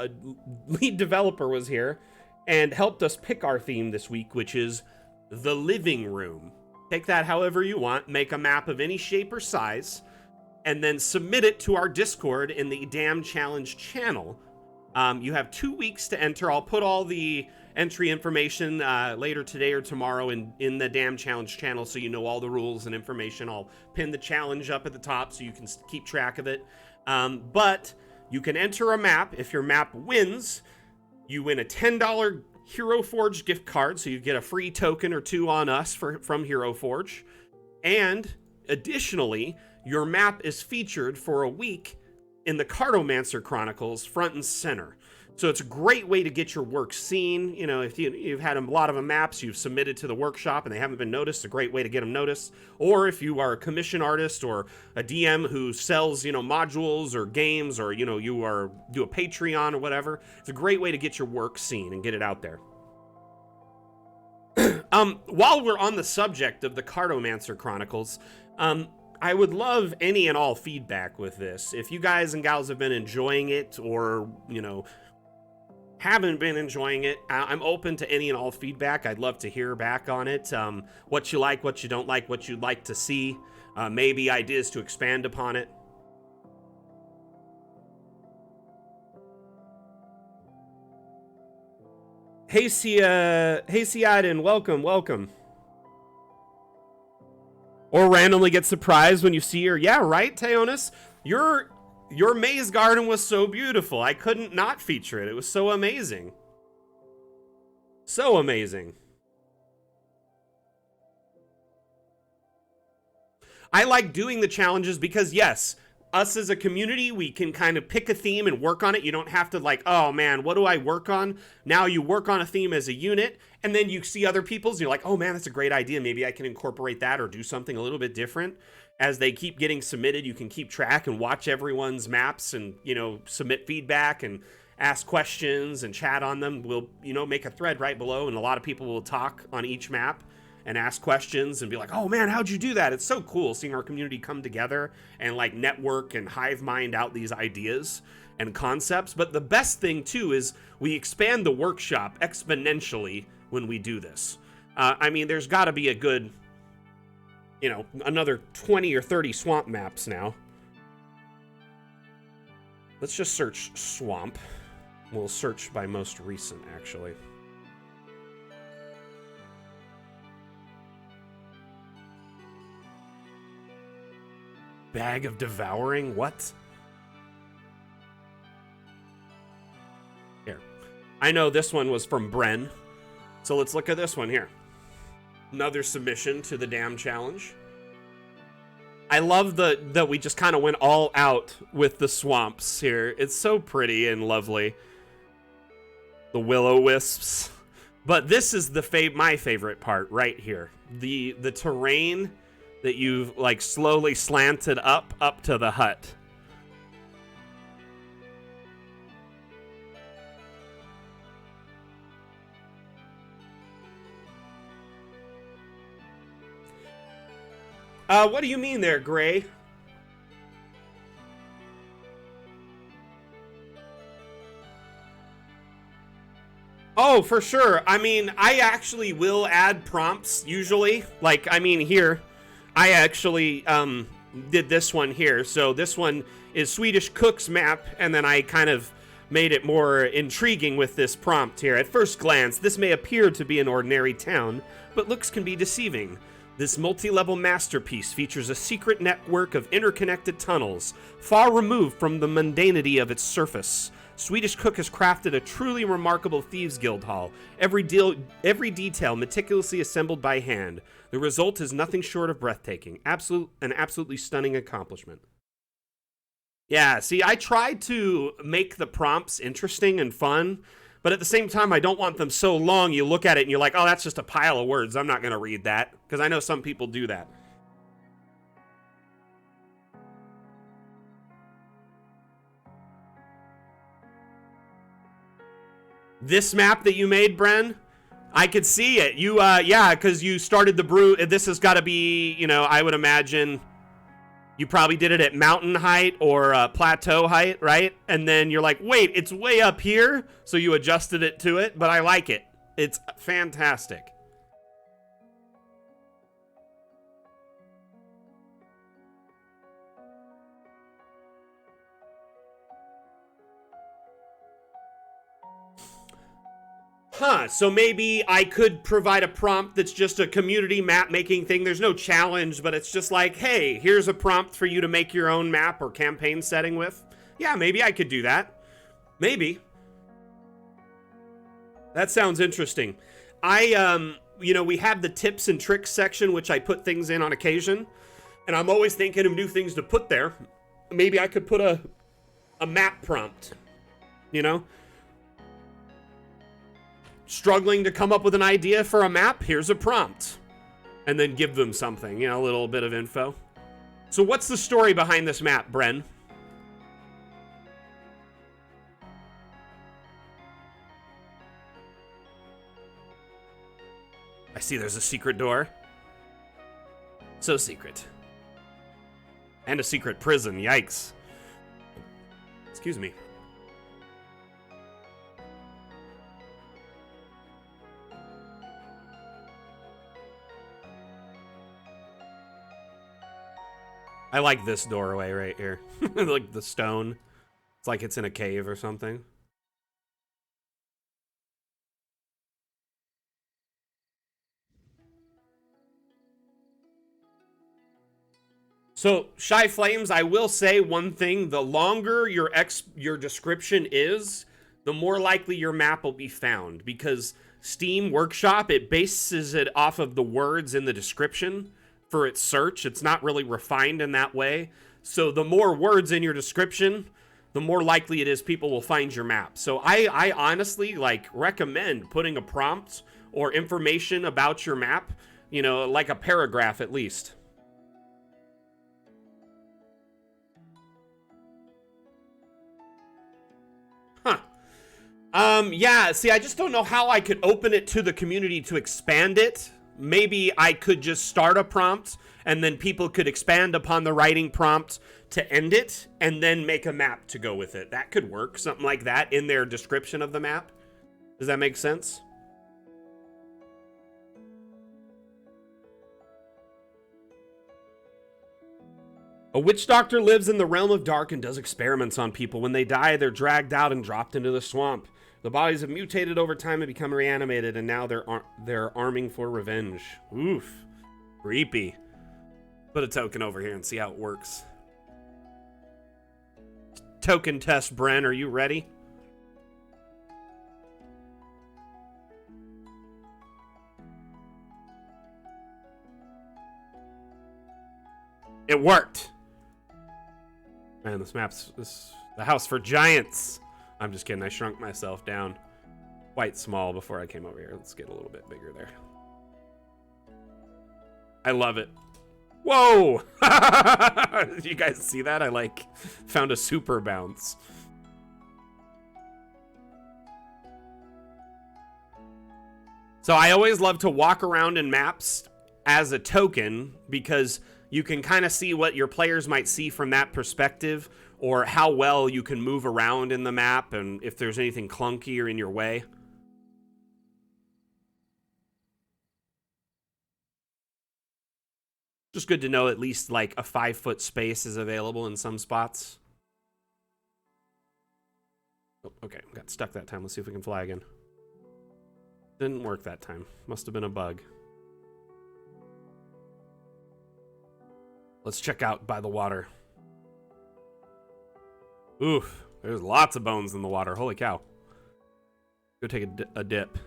lead developer was here and helped us pick our theme this week, which is the living room. Take that however you want, make a map of any shape or size, and then submit it to our Discord in the Dam Challenge channel. You have 2 weeks to enter. I'll put all the entry information later today or tomorrow in the Dam Challenge channel so you know all the rules and information. I'll pin the challenge up at the top so you can keep track of it. But you can enter a map. If your map wins, you win a $10 Hero Forge gift card, so you get a free token or two on us from Hero Forge. And additionally, your map is featured for a week in the Cartomancer Chronicles front and center. So it's a great way to get your work seen. You know, if you've had a lot of maps you've submitted to the workshop and they haven't been noticed, it's a great way to get them noticed. Or if you are a commission artist or a DM who sells, modules or games, or, you do a Patreon or whatever, it's a great way to get your work seen and get it out there. While we're on the subject of the Cartomancer Chronicles, I would love any and all feedback with this. If you guys and gals have been enjoying it or, haven't been enjoying it, I'm open to any and all feedback. I'd love to hear back on it. What you like, what you don't like, what you'd like to see, maybe ideas to expand upon it. Hey, Siadin, welcome. Or randomly get surprised when you see her. Yeah, right, Teonis? Your maze garden was so beautiful. I couldn't not feature it. It was so amazing. So amazing. I like doing the challenges because, yes, us as a community, we can kind of pick a theme and work on it. You don't have to oh man, what do I work on? Now you work on a theme as a unit, and then you see other people's, and you're like, oh man, that's a great idea. Maybe I can incorporate that or do something a little bit different. As they keep getting submitted, you can keep track and watch everyone's maps and, submit feedback and ask questions and chat on them. We'll, make a thread right below, and a lot of people will talk on each map and ask questions and be like, oh man, how'd you do that? It's so cool seeing our community come together and network and hive mind out these ideas and concepts. But the best thing too is we expand the workshop exponentially when we do this. There's got to be a good, another 20 or 30 swamp maps now. Let's just search swamp. We'll search by most recent, actually. Bag of Devouring? What? Here. I know this one was from Bren. So let's look at this one here. Another submission to the Dam Challenge. I love that we just kind of went all out with the swamps here. It's so pretty and lovely. The will-o-wisps. But this is my favorite part right here. The terrain that you've slowly slanted up to the hut. What do you mean there, Gray? Oh, for sure. I mean, I actually will add prompts usually. Like, I mean, here, I actually did this one here. So this one is Swedish Cook's map, and then I kind of made it more intriguing with this prompt here. At first glance, this may appear to be an ordinary town, but looks can be deceiving. This multi-level masterpiece features a secret network of interconnected tunnels, far removed from the mundanity of its surface. Swedish Cook has crafted a truly remarkable Thieves Guild hall, every detail meticulously assembled by hand. The result is nothing short of breathtaking. An absolutely stunning accomplishment. Yeah, see, I tried to make the prompts interesting and fun, but at the same time, I don't want them so long you look at it and you're like, oh, that's just a pile of words. I'm not going to read that, because I know some people do that. This map that you made, Bren, I could see it. You, yeah, because you started the brew. This has got to be, you know, I would imagine you probably did it at mountain height or plateau height, right? And then you're like, wait, it's way up here. So you adjusted it to it, but I like it. It's fantastic. Huh, so maybe I could provide a prompt that's just a community map making thing. There's no challenge, but it's just like, hey, here's a prompt for you to make your own map or campaign setting with. Yeah, maybe I could do that. Maybe. That sounds interesting. You know, we have the tips and tricks section, which I put things in on occasion, and I'm always thinking of new things to put there. Maybe I could put a map prompt, you know? Struggling to come up with an idea for a map? Here's a prompt. And then give them something, you know, a little bit of info. So what's the story behind this map, Bren? I see there's a secret door. So secret. And a secret prison, yikes. Excuse me. I like this doorway right here. Like the stone. It's like it's in a cave or something. So, Shy Flames, I will say one thing. The longer your description is, the more likely your map will be found. Because Steam Workshop, it bases it off of the words in the description for its search. It's not really refined in that way. So the more words in your description, the more likely it is people will find your map. So I honestly recommend putting a prompt or information about your map, you know, like a paragraph at least. Huh. Yeah, see, I just don't know how I could open it to the community to expand it. Maybe I could just start a prompt and then people could expand upon the writing prompt to end it and then make a map to go with it. That could work, something like that in their description of the map. Does that make sense? A witch doctor lives in the realm of dark and does experiments on people. When they die, they're dragged out and dropped into the swamp. The bodies have mutated over time and become reanimated, and now they're arming for revenge. Oof. Creepy. Put a token over here and see how it works. Token test, Bren. Are you ready? It worked. Man, this map's the house for giants. I'm just kidding. I shrunk myself down quite small before I came over here. Let's get a little bit bigger there. I love it. Whoa! Did you guys see that? I found a super bounce. So I always love to walk around in maps as a token because You can kind of see what your players might see from that perspective, or how well you can move around in the map, and if there's anything clunky or in your way. Just good to know at least like a 5-foot space is available in some spots. Oh, okay, got stuck that time. Let's see if we can fly again. Didn't work that time. Must have been a bug. Let's check out by the water. Oof, there's lots of bones in the water. Holy cow. Go take a dip.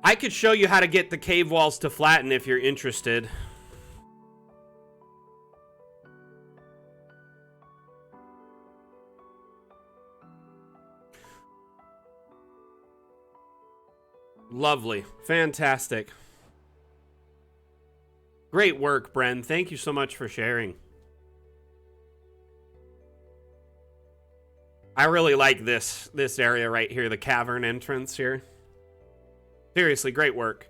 I could show you how to get the cave walls to flatten if you're interested. Lovely. Fantastic. Great work, Bren. Thank you so much for sharing. I really like this area right here, the cavern entrance here. Seriously, great work.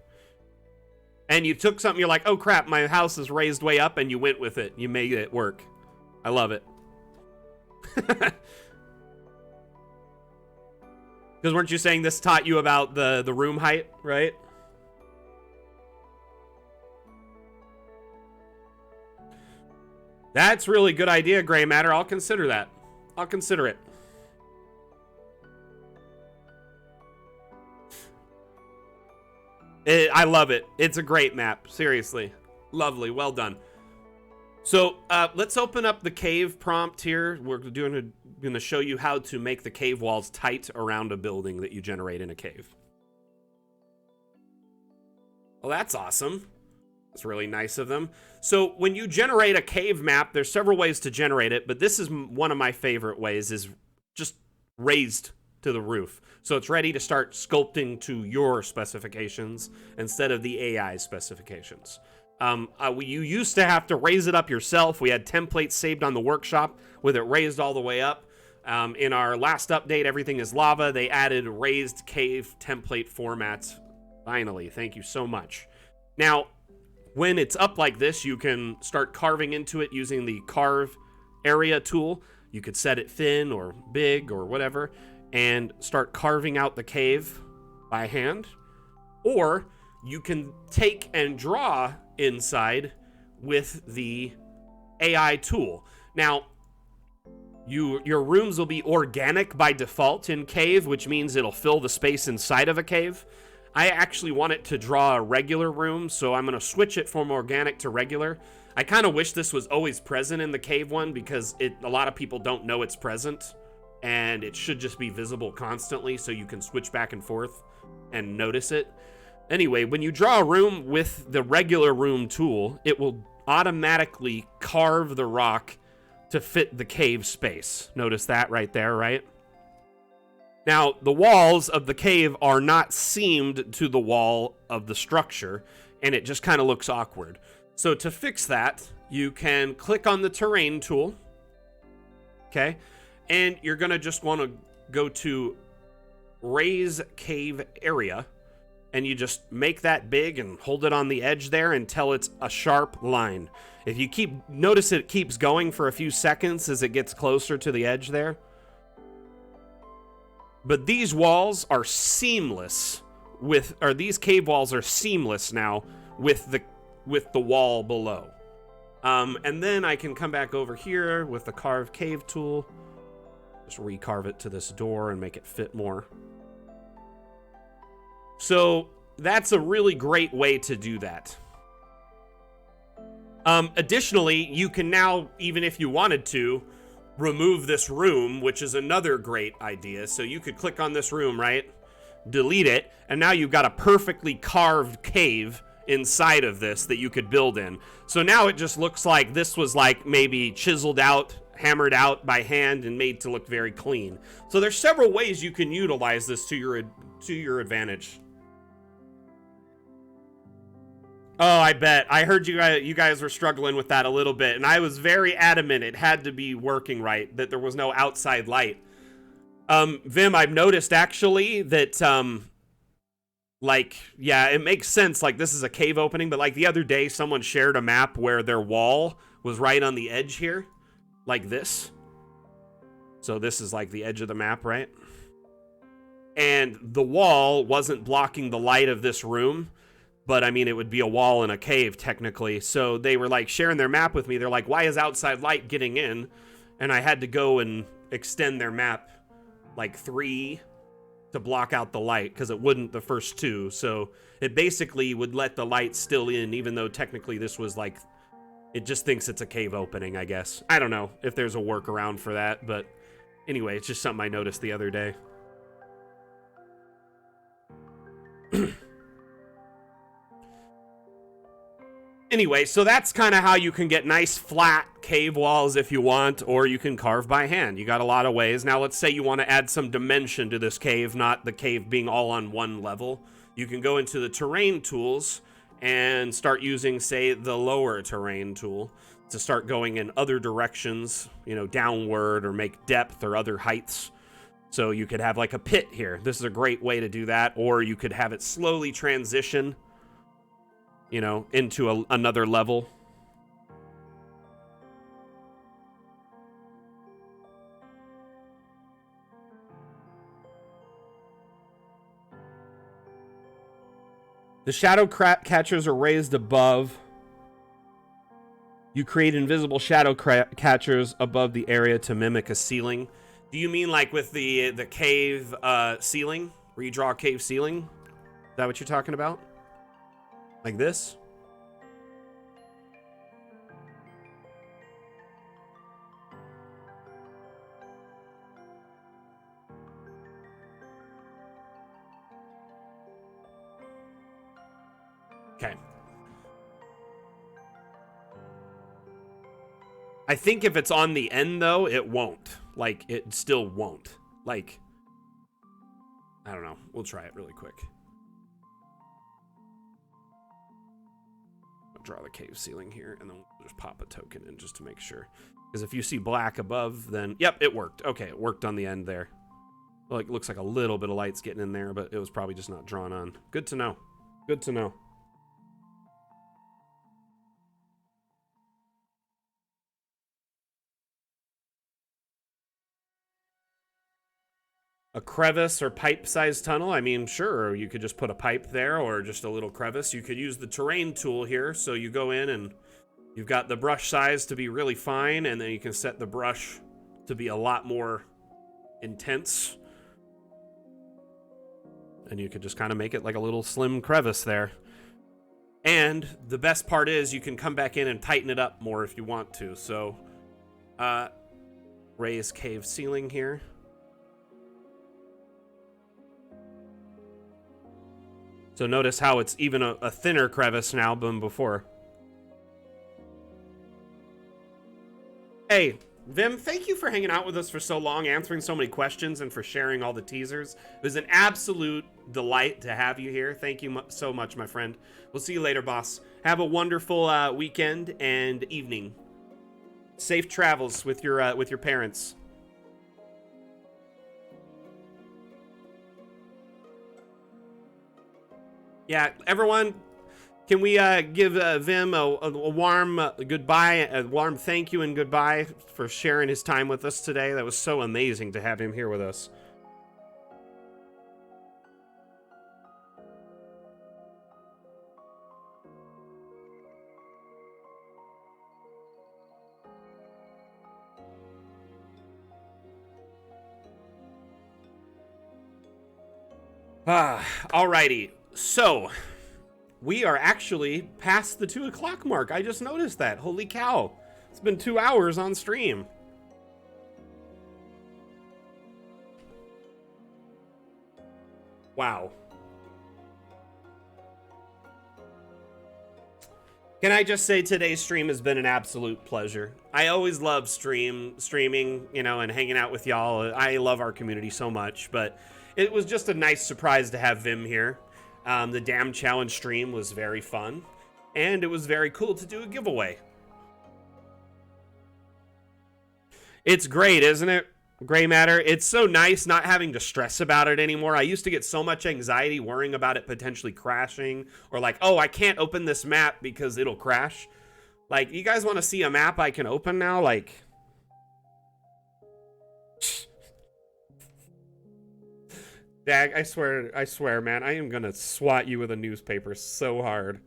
And you took something, you're like, oh crap, my house is raised way up, and you went with it. You made it work. I love it. Because weren't you saying this taught you about the room height, right? That's really good idea, Gray Matter. I'll consider that. I'll consider it. I love it. It's a great map. Seriously. Lovely. Well done. So let's open up the cave prompt here. We're going to show you how to make the cave walls tight around a building that you generate in a cave. Well, that's awesome. That's really nice of them. So when you generate a cave map, there's several ways to generate it, but this is one of my favorite ways, is just raised to the roof. So it's ready to start sculpting to your specifications instead of the AI specifications. You used to have to raise it up yourself. We had templates saved on the workshop with it raised all the way up. In our last update, Everything is Lava, they added raised cave template formats. Finally, thank you so much. Now, when it's up like this, you can start carving into it using the Carve Area tool. You could set it thin or big or whatever, and start carving out the cave by hand. Or you can take and draw inside with the AI tool. Now, your rooms will be organic by default in cave, which means it'll fill the space inside of a cave. I actually want it to draw a regular room, so I'm going to switch it from organic to regular. I kind of wish this was always present in the cave one, because a lot of people don't know it's present, and it should just be visible constantly so you can switch back and forth and notice it. Anyway, when you draw a room with the regular room tool, it will automatically carve the rock to fit the cave space. Notice that right there, right? Now, the walls of the cave are not seamed to the wall of the structure, and it just kind of looks awkward. So to fix that, you can click on the terrain tool, okay? And you're gonna just wanna go to raise cave area, and you just make that big and hold it on the edge there until it's a sharp line. If you notice it keeps going for a few seconds as it gets closer to the edge there. But these walls are seamless these cave walls are seamless now with the wall below. And then I can come back over here with the Carve Cave tool. Just recarve it to this door and make it fit more. So that's a really great way to do that. Additionally, you can now, even if you wanted to, remove this room, which is another great idea. So you could click on this room, right? Delete it, and now you've got a perfectly carved cave inside of this that you could build in. So now it just looks like this was like maybe chiseled out, hammered out by hand, and made to look very clean. So there's several ways you can utilize this to your advantage. Oh, I bet. I heard you guys were struggling with that a little bit, and I was very adamant it had to be working right, that there was no outside light. Vim, I've noticed actually that, like, yeah, it makes sense. Like, this is a cave opening, but like the other day, someone shared a map where their wall was right on the edge here, like this. So this is like the edge of the map, right? And the wall wasn't blocking the light of this room, but I mean, it would be a wall in a cave technically. So they were like sharing their map with me. They're like, why is outside light getting in? And I had to go and extend their map like 3 to block out the light because it wouldn't the first 2. So it basically would let the light still in, even though technically this was like, it just thinks it's a cave opening, I guess. I don't know if there's a workaround for that, but anyway, it's just something I noticed the other day. Anyway, so that's kind of how you can get nice flat cave walls if you want, or you can carve by hand. You got a lot of ways. Now, let's say you want to add some dimension to this cave, not the cave being all on one level. You can go into the terrain tools and start using, say, the lower terrain tool to start going in other directions, you know, downward, or make depth or other heights. So you could have like a pit here. This is a great way to do that. Or you could have it slowly transition, you know, into another level. The shadow catchers are raised above. You create invisible shadow catchers above the area to mimic a ceiling. Do you mean like with the cave ceiling, where you draw a cave ceiling? Is that what you're talking about? Like this? Okay. I think if it's on the end, though, it won't. Like, it still won't. Like, I don't know. We'll try it really quick. I'll draw the cave ceiling here, and then we'll just pop a token in just to make sure. Because if you see black above, then... Yep, it worked. Okay, it worked on the end there. Well, it looks like a little bit of light's getting in there, but it was probably just not drawn on. Good to know. Good to know. A crevice or pipe-sized tunnel? I mean, sure, you could just put a pipe there or just a little crevice. You could use the terrain tool here, so you go in and you've got the brush size to be really fine, and then you can set the brush to be a lot more intense. And you could just kind of make it like a little slim crevice there. And the best part is you can come back in and tighten it up more if you want to. So, raise cave ceiling here. So notice how it's even a thinner crevice now than before. Hey, Vim, thank you for hanging out with us for so long, answering so many questions, and for sharing all the teasers. It was an absolute delight to have you here. Thank you so much, my friend. We'll see you later, boss. Have a wonderful weekend and evening. Safe travels with your parents. Yeah, everyone, can we give Vim a warm goodbye, a warm thank you and goodbye for sharing his time with us today? That was so amazing to have him here with us. Alrighty. So, we are actually past the 2 o'clock mark. I just noticed that. Holy cow. It's been 2 hours on stream. Wow. Can I just say today's stream has been an absolute pleasure. I always love streaming, you know, and hanging out with y'all. I love our community so much, but it was just a nice surprise to have Vim here. The Dam Challenge stream was very fun. and it was very cool to do a giveaway. It's great, isn't it, Gray Matter? It's so nice not having to stress about it anymore. I used to get so much anxiety worrying about it potentially crashing, or like, oh, I can't open this map because it'll crash. Like, you guys want to see a map I can open now? Like, Dag, I swear, man, I am gonna swat you with a newspaper so hard.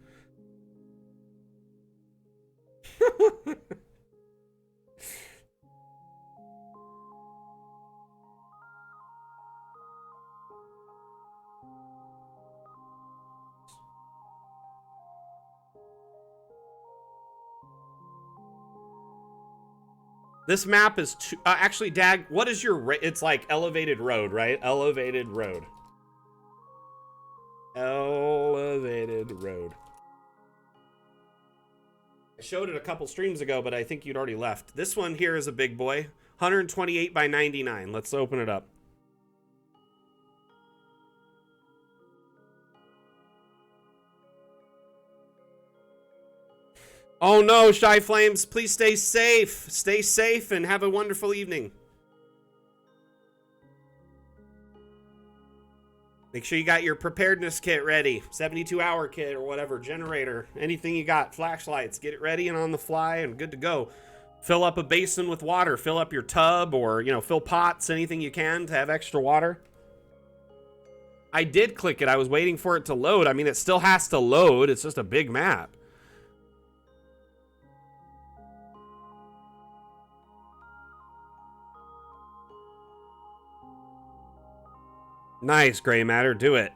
This map is too, actually, Dag, what is your it's like elevated road, right? Elevated road. Elevated road. I showed it a couple streams ago, but I think you'd already left. This one here is a big boy. 128 by 99. Let's open it up. Oh no, Shy Flames, please stay safe. Stay safe and have a wonderful evening. Make sure you got your preparedness kit ready. 72-hour kit or whatever, generator, anything you got, flashlights, get it ready and on the fly and good to go. Fill up a basin with water, fill up your tub or, you know, fill pots, anything you can to have extra water. I did click it, I was waiting for it to load. I mean, it still has to load, it's just a big map. Nice, Gray Matter. Do it.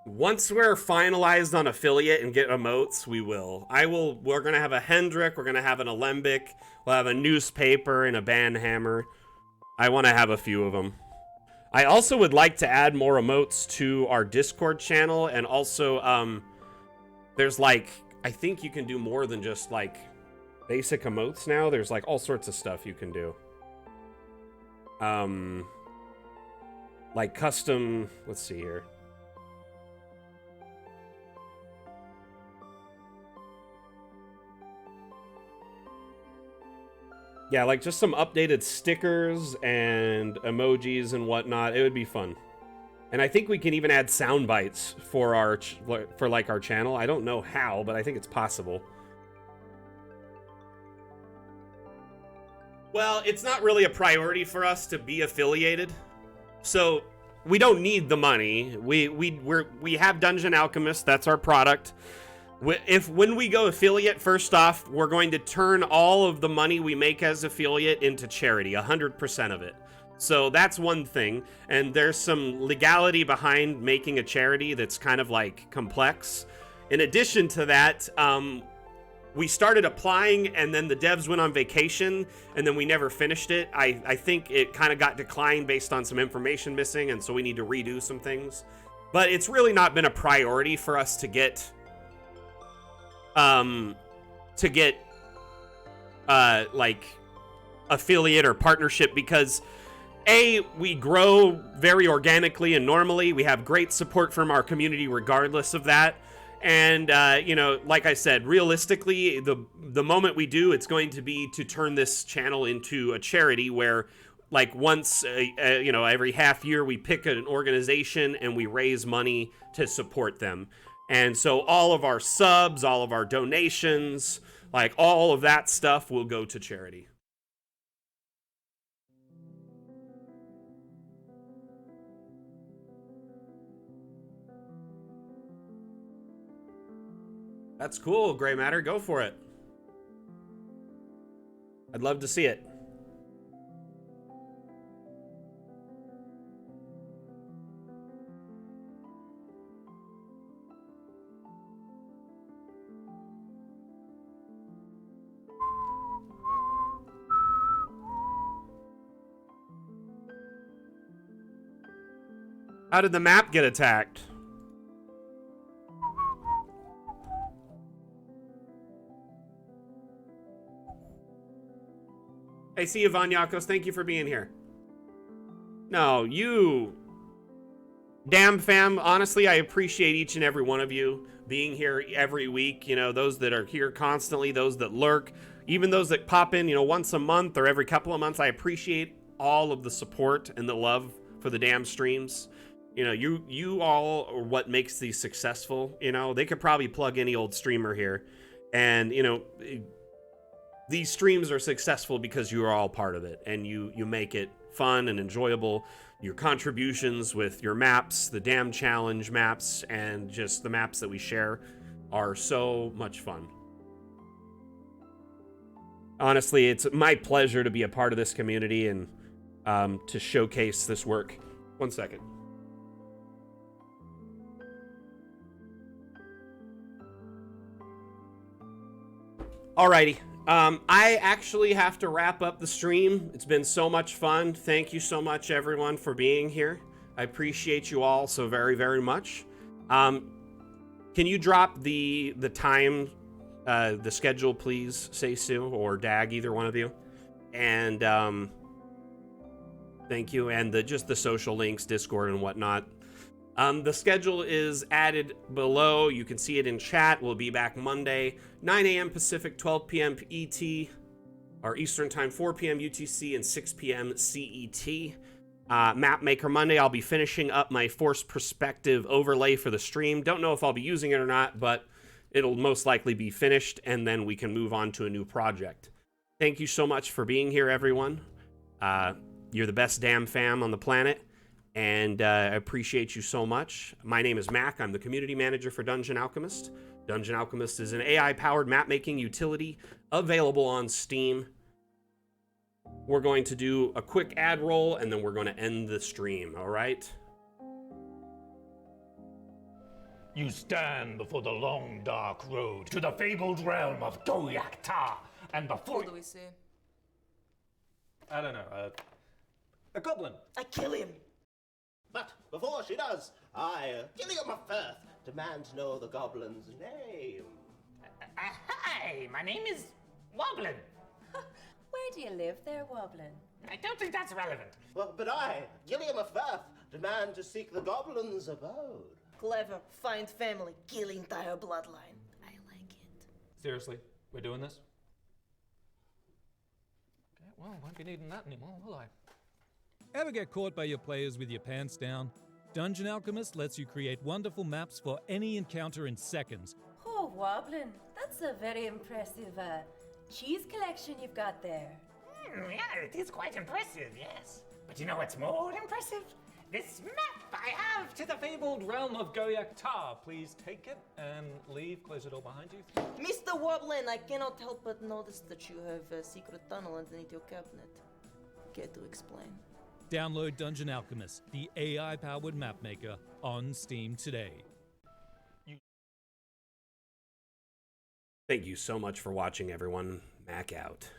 Once we're finalized on affiliate and get emotes, we will. We're going to have a Hendrik, we're going to have an Alembic, we'll have a newspaper and a banhammer. I want to have a few of them. I also would like to add more emotes to our Discord channel, and also, there's like, I think you can do more than just like basic emotes now. There's like all sorts of stuff you can do. Like custom, let's see here. Yeah, like just some updated stickers and emojis and whatnot. It would be fun. And I think we can even add sound bites for our like our channel. I don't know how, but I think it's possible. Well, it's not really a priority for us to be affiliated. So, we don't need the money. We have Dungeon Alchemist, that's our product. When we go affiliate, first off, we're going to turn all of the money we make as affiliate into charity, 100% of it. So that's one thing, and there's some legality behind making a charity that's kind of like complex. In addition to that, we started applying and then the devs went on vacation and then we never finished it. I think it kind of got declined based on some information missing, and so we need to redo some things. But it's really not been a priority for us to get like affiliate or partnership, because we grow very organically and normally. We have great support from our community regardless of that. And you know, like I said, realistically, the moment we do, it's going to be to turn this channel into a charity where like once you know, every half year we pick an organization and we raise money to support them. And so all of our subs, all of our donations, like all of that stuff will go to charity. That's cool, Gray Matter. Go for it. I'd love to see it. How did the map get attacked? Hey, see you, Vanyakos. Thank you for being here. No, you... Damn fam, honestly, I appreciate each and every one of you being here every week. You know, those that are here constantly, those that lurk, even those that pop in, you know, once a month or every couple of months. I appreciate all of the support and the love for the damn streams. You know, you all are what makes these successful. You know, they could probably plug any old streamer here. And, you know, these streams are successful because you are all part of it. And you make it fun and enjoyable. Your contributions with your maps, the damn challenge maps, and just the maps that we share are so much fun. Honestly, it's my pleasure to be a part of this community and to showcase this work. 1 second. Alrighty. I actually have to wrap up the stream. It's been so much fun. Thank you so much, everyone, for being here. I appreciate you all so very, very much. Can you drop the time, the schedule, please, Seisu or Dag, either one of you? And thank you. And just the social links, Discord and whatnot. The schedule is added below. You can see it in chat. We'll be back Monday, 9 a.m. Pacific, 12 p.m. ET, or Eastern Time, 4 p.m. UTC, and 6 p.m. CET. Map Maker Monday, I'll be finishing up my Forced Perspective overlay for the stream. Don't know if I'll be using it or not, but it'll most likely be finished, and then we can move on to a new project. Thank you so much for being here, everyone. You're the best damn fam on the planet. And I appreciate you so much. My name is Mac. I'm the community manager for Dungeon Alchemist. Dungeon Alchemist is an AI-powered map-making utility available on Steam. We're going to do a quick ad roll, and then we're going to end the stream, all right? You stand before the long, dark road to the fabled realm of Goyak Ta, and before... What do we see? I don't know. A goblin. I kill him. But before she does, I, giving up my first, demand to know the goblin's name. Hi, my name is Goblin. Where do you live there, Woblin? I don't think that's relevant. Well, but I, giving up my first, demand to seek the goblin's abode. Clever. Find family. Kill entire bloodline. I like it. Seriously, we're doing this? Okay, well, won't be needing that anymore, will I? Ever get caught by your players with your pants down? Dungeon Alchemist lets you create wonderful maps for any encounter in seconds. Oh, Woblin, that's a very impressive cheese collection you've got there. Yeah, it is quite impressive, yes. But you know what's more impressive? This map I have to the Fabled realm of Goyak Ta. Please take it and leave. Close the door behind you. Mr. Woblin, I cannot help but notice that you have a secret tunnel underneath your cabinet. Care to explain? Download Dungeon Alchemist, the AI-powered map maker, on Steam today. Thank you so much for watching, everyone. Mac out.